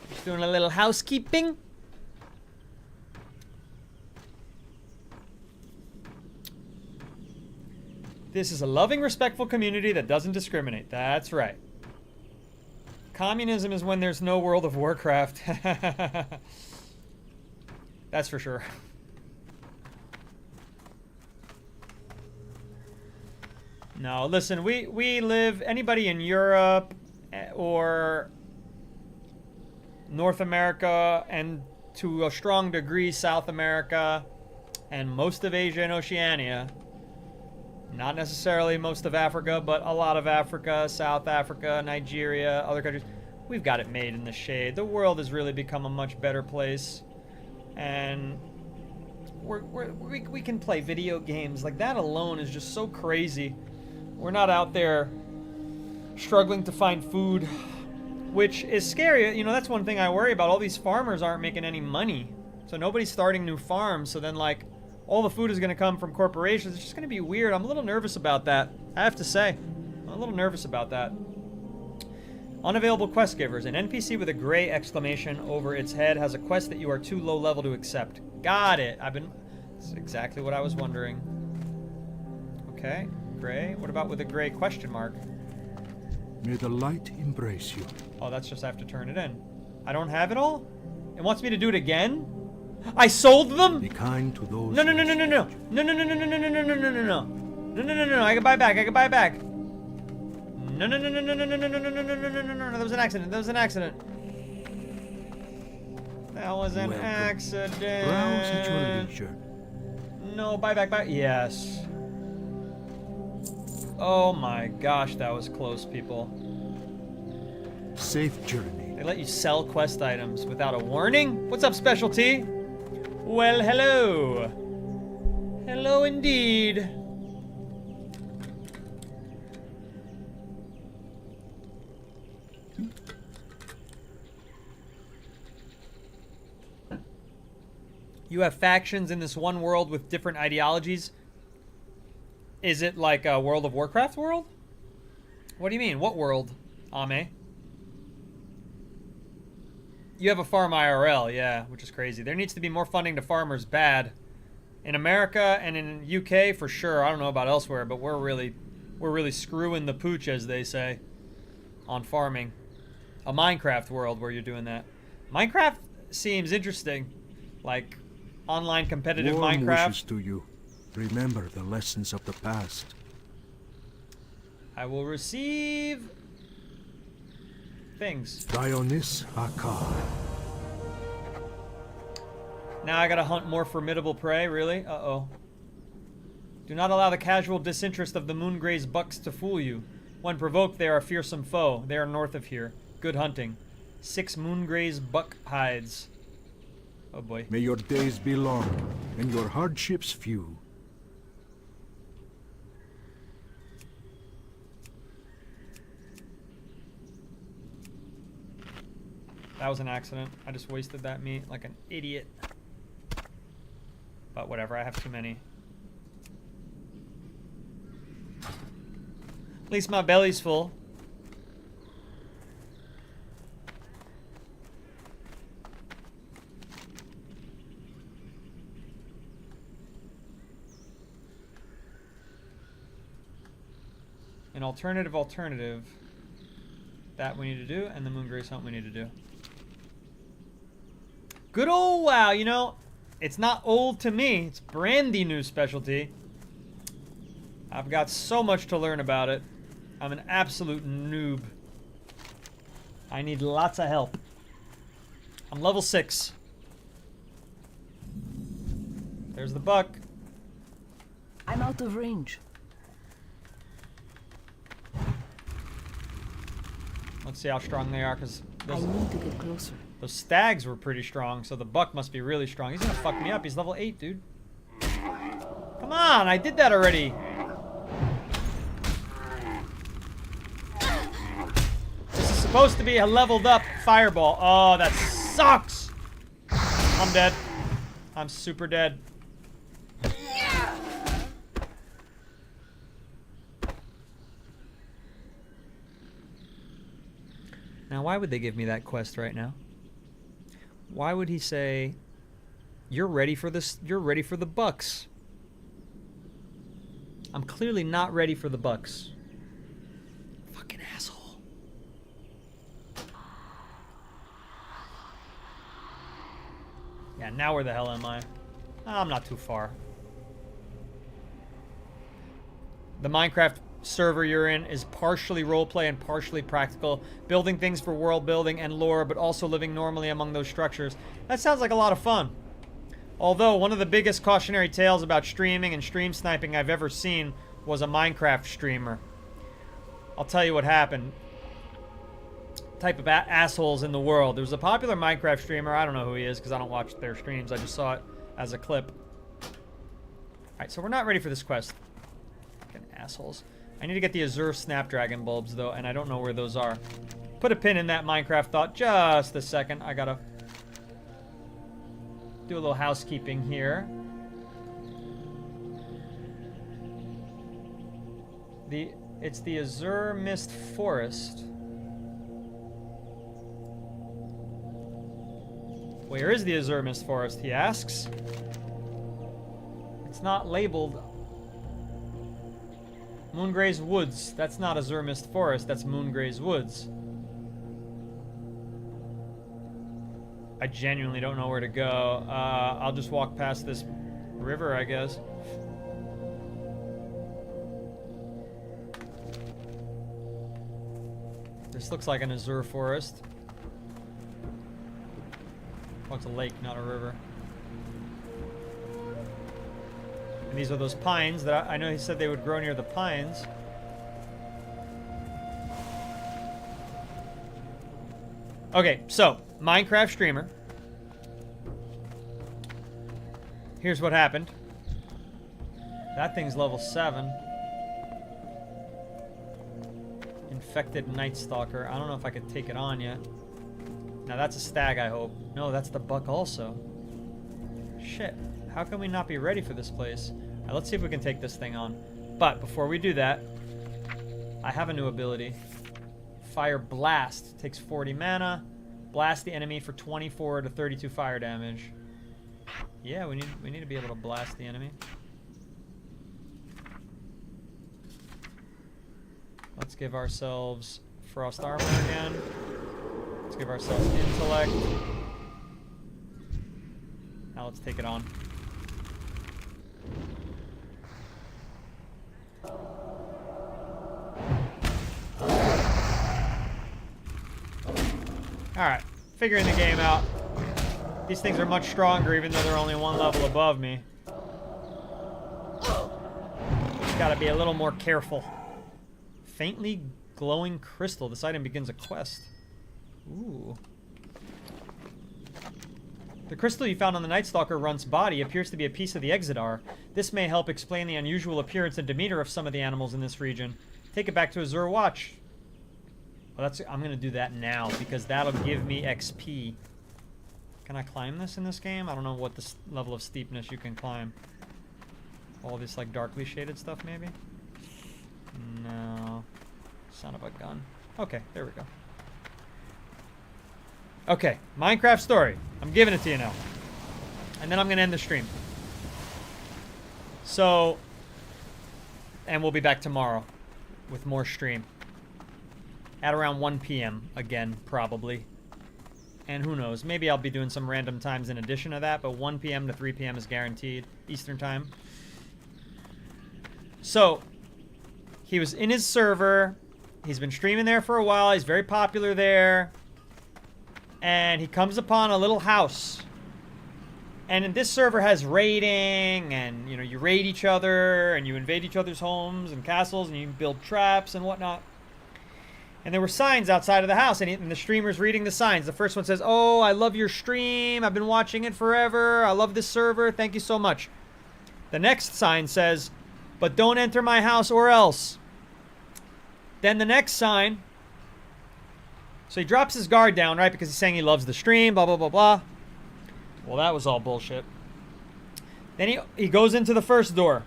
Just doing a little housekeeping. This is a loving, respectful community that doesn't discriminate. That's right. Communism is when there's no World of Warcraft. That's for sure. No, listen, we live, anybody in Europe or North America and to a strong degree South America and most of Asia and Oceania, not necessarily most of Africa, but a lot of Africa, South Africa, Nigeria, other countries, we've got it made in the shade. The world has really become a much better place, and we can play video games. Like, that alone is just so crazy. We're not out there struggling to find food, which is scary. You know, that's one thing I worry about. All these farmers aren't making any money, so nobody's starting new farms. So then, like, all the food is going to come from corporations. It's just going to be weird. I'm a little nervous about that, I have to say. I'm a little nervous about that. Unavailable quest givers. An NPC with a gray exclamation over its head has a quest that you are too low level to accept. Got it. That's exactly what I was wondering. Okay, gray. What about with a gray question mark? May the light embrace you. Oh, that's just I have to turn it in. I don't have it all? It wants me to do it again? I sold them? Be kind to those. No, no, no, no, no, no. No, no, no, no, no, no, no, no, no, no, no, no. No, no, no, no, no. I can buy back. I can buy back. No, no, no, no, no, no, no, no, no, no, no, no, no, no, no. That was an accident. That was an accident. That was an Welcome. accident. Browse at your leisure. No, buy back, buy. Yes. Oh my gosh, that was close, people. Safe journey. They let you sell quest items without a warning? What's up, Specialty? Well, hello. Hello indeed. You have factions in this one world with different ideologies. Is it like a World of Warcraft world? What do you mean? What world, Ame? You have a farm IRL, yeah, which is crazy. There needs to be more funding to farmers, bad. In America and in UK, for sure. I don't know about elsewhere, but we're really screwing the pooch, as they say, on farming. A Minecraft world where you're doing that. Minecraft seems interesting, like online competitive Warm Minecraft. wishes to you. Remember the lessons of the past. I will receive things. Dionys Akar. Now I gotta hunt more formidable prey, really? Uh-oh. Do not allow the casual disinterest of the Moongray's bucks to fool you. When provoked, they are a fearsome foe. They are north of here. Good hunting. 6 Moongray's buck hides. Oh boy. May your days be long and your hardships few. That was an accident. I just wasted that meat like an idiot. But whatever, I have too many. At least my belly's full. An alternative. That we need to do, and the Moongrace hunt we need to do. Good old WoW, you know, it's not old to me. It's brandy new specialty. I've got so much to learn about it. I'm an absolute noob. I need lots of help. I'm level 6. There's the buck. I'm out of range. Let's see how strong they are, because I need to get closer. those stags were pretty strong, so the buck must be really strong. He's gonna fuck me up. He's level 8, dude. Come on, I did that already. This is supposed to be a leveled up fireball. Oh, that sucks. I'm dead. I'm super dead. Now, why would they give me that quest right now? Why would he say, you're ready for this, you're ready for the bucks? I'm clearly not ready for the bucks. Fucking asshole. Yeah, now where the hell am I? I'm not too far. The Minecraft server you're in is partially roleplay and partially practical, building things for world building and lore, but also living normally among those structures. That sounds like a lot of fun. Although, one of the biggest cautionary tales about streaming and stream sniping I've ever seen was a Minecraft streamer. I'll tell you what happened. Type of assholes in the world. There was a popular Minecraft streamer. I don't know who he is because I don't watch their streams. I just saw it as a clip. Alright, so we're not ready for this quest. Fucking assholes. I need to get the Azure Snapdragon bulbs, though, and I don't know where those are. Put a pin in that Minecraft thought just a second. I gotta do a little housekeeping here. It's the Azure Mist Forest. Where is the Azure Mist Forest, he asks. It's not labeled. Moongray's Woods. That's not Azure Mist Forest, that's Moongray's Woods. I genuinely don't know where to go. I'll just walk past this river, I guess. This looks like an Azure Forest. Oh, it's a lake, not a river. And these are those pines that I know he said they would grow near the pines. Okay, so, Minecraft streamer. Here's what happened. That thing's level 7. Infected Night Stalker. I don't know if I could take it on yet. Now that's a stag, I hope. No, that's the buck also. Shit. How can we not be ready for this place? Alright, let's see if we can take this thing on. But before we do that, I have a new ability. Fire Blast. Takes 40 mana. Blast the enemy for 24 to 32 fire damage. Yeah, we need to be able to blast the enemy. Let's give ourselves Frost Armor again. Let's give ourselves Intellect. Now let's take it on. Alright, figuring the game out. These things are much stronger even though they're only one level above me. Just gotta be a little more careful. Faintly glowing crystal. This item begins a quest. Ooh. The crystal you found on the Night Stalker runt's body appears to be a piece of the Exodar. This may help explain the unusual appearance and demeanor of some of the animals in this region. Take it back to Azure Watch. Well, I'm gonna do that now because that'll give me XP. Can I climb this in this game? I don't know what this level of steepness you can climb. All this like darkly shaded stuff maybe? No. Son of a gun. Okay, there we go. Okay, Minecraft story. I'm giving it to you now. And then I'm gonna end the stream. So, and we'll be back tomorrow with more stream. At around 1 p.m. again, probably. And who knows, maybe I'll be doing some random times in addition to that, but 1 p.m. to 3 p.m. is guaranteed, Eastern time. So, he was in his server. He's been streaming there for a while. He's very popular there. And he comes upon a little house. And this server has raiding, and you know, you raid each other, and you invade each other's homes and castles, and you build traps and whatnot. And there were signs outside of the house, and the streamer's reading the signs. The first one says, "Oh, I love your stream. I've been watching it forever. I love this server. Thank you so much." The next sign says, "But don't enter my house or else." Then the next sign. So he drops his guard down, right? Because he's saying he loves the stream, blah, blah, blah, blah. Well, that was all bullshit. Then he goes into the first door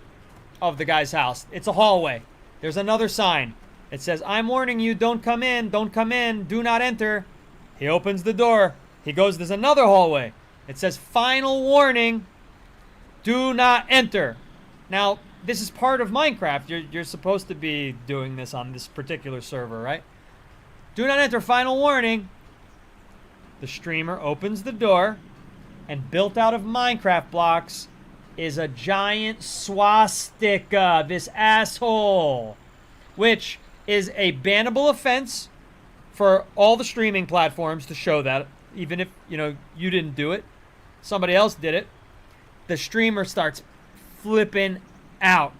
of the guy's house. It's a hallway. There's another sign. It says, "I'm warning you, don't come in, do not enter." He opens the door. He goes, there's another hallway. It says, "Final warning, do not enter." Now, this is part of Minecraft. You're supposed to be doing this on this particular server, right? "Do not enter, final warning." The streamer opens the door, and built out of Minecraft blocks is a giant swastika, this asshole, which is a bannable offense for all the streaming platforms to show that, even if, you know, you didn't do it, somebody else did it. The streamer starts flipping out.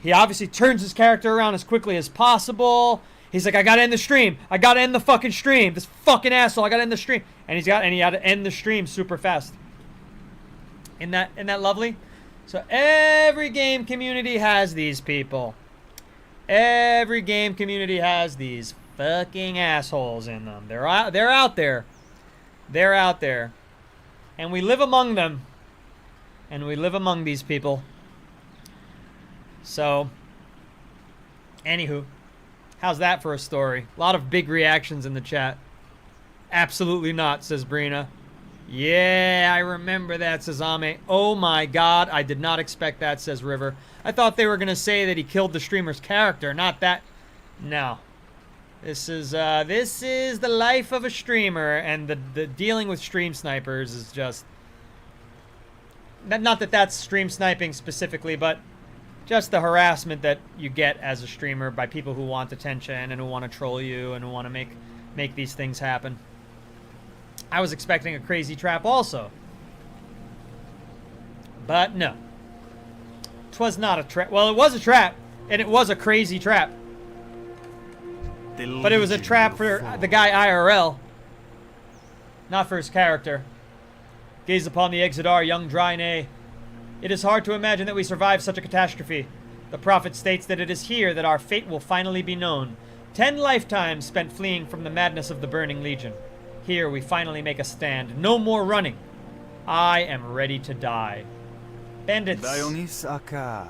He obviously turns his character around as quickly as possible. He's like, "I gotta end the stream. I gotta end the fucking stream. This fucking asshole. I gotta end the stream." And he had to end the stream super fast. Isn't that lovely? So every game community has these people. Every game community has these fucking assholes in them. They're out there. They're out there. And we live among them. And we live among these people. So, anywho, how's that for a story? A lot of big reactions in the chat. "Absolutely not," says Brina. "Yeah, I remember that," says Ame. "Oh my god, I did not expect that," says River. "I thought they were going to say that he killed the streamer's character, not that." No. This is the life of a streamer, and the dealing with stream snipers is just... Not that that's stream sniping specifically, but just the harassment that you get as a streamer by people who want attention and who want to troll you and who want to make these things happen. I was expecting a crazy trap also. But no. 'Twas not a trap. Well, it was a trap, and it was a crazy trap. But it was a trap for the guy IRL, not for his character. Gaze upon the Exodar, young Draenei. It is hard to imagine that we survived such a catastrophe. The prophet states that it is here that our fate will finally be known. 10 lifetimes spent fleeing from the madness of the Burning Legion. Here we finally make a stand. No more running. I am ready to die. Bandits. Dionys Aka.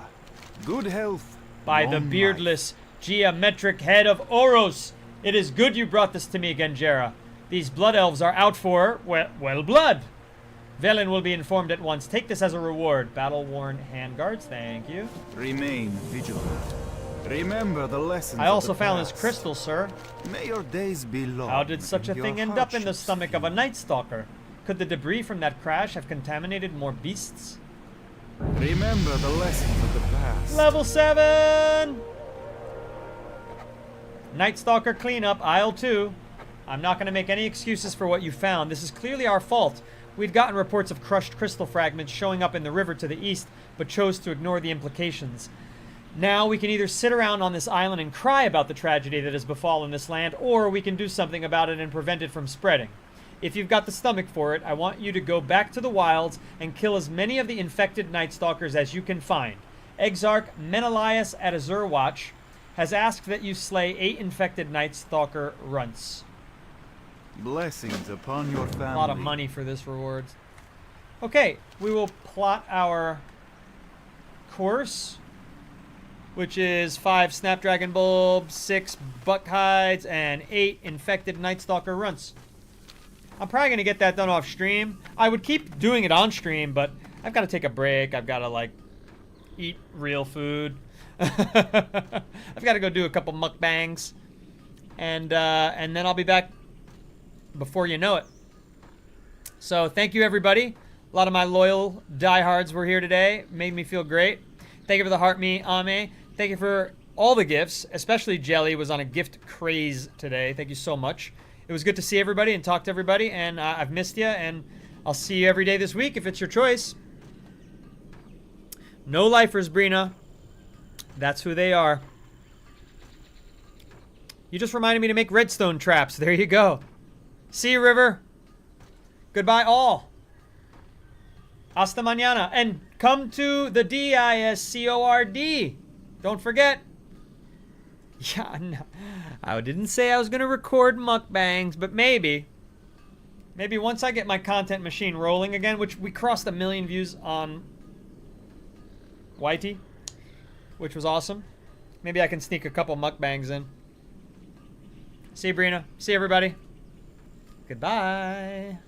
Good health. By the long beardless, geometric head of Oros. It is good you brought this to me, Genjera. These blood elves are out for, well, blood. Velen will be informed at once. Take this as a reward. Battle-worn handguards, thank you. life. Remain vigilant. Remember the lessons I also of the found this past. crystal, sir. May your days be long. How did such a and your thing end up in the hardships stomach of a few. Night Stalker? Could the debris from that crash have contaminated more beasts? Remember the lessons of the past. Level 7! Night Stalker cleanup, aisle 2. I'm not going to make any excuses for what you found. This is clearly our fault. We'd gotten reports of crushed crystal fragments showing up in the river to the east, but chose to ignore the implications. Now we can either sit around on this island and cry about the tragedy that has befallen this land, or we can do something about it and prevent it from spreading. If you've got the stomach for it, I want you to go back to the wilds and kill as many of the infected Night Stalkers as you can find. Exarch Menelaus at Azur Watch has asked that you slay 8 infected Night Stalker runts. Blessings upon your family. A lot of money for this rewards. Okay, we will plot our course, which is 5 Snapdragon Bulbs, 6 Buck Hides, and 8 infected Night Stalker runts. I'm probably going to get that done off stream. I would keep doing it on stream, but I've got to take a break. I've got to, like, eat real food. I've got to go do a couple mukbangs. And then I'll be back before you know it. So thank you, everybody. A lot of my loyal diehards were here today. Made me feel great. Thank you for the heart me, Ame. Thank you for all the gifts, especially Jelly was on a gift craze today. Thank you so much. It was good to see everybody and talk to everybody, and I've missed you, and I'll see you every day this week if it's your choice. No lifers, Brina. That's who they are. You just reminded me to make redstone traps. There you go. See you, River. Goodbye, all. Hasta mañana. And come to the Discord. Don't forget. Yeah, no. I didn't say I was going to record mukbangs, but maybe. Maybe once I get my content machine rolling again, which we crossed 1 million views on Whitey, which was awesome. Maybe I can sneak a couple mukbangs in. See you, Brina. See you, everybody. Goodbye.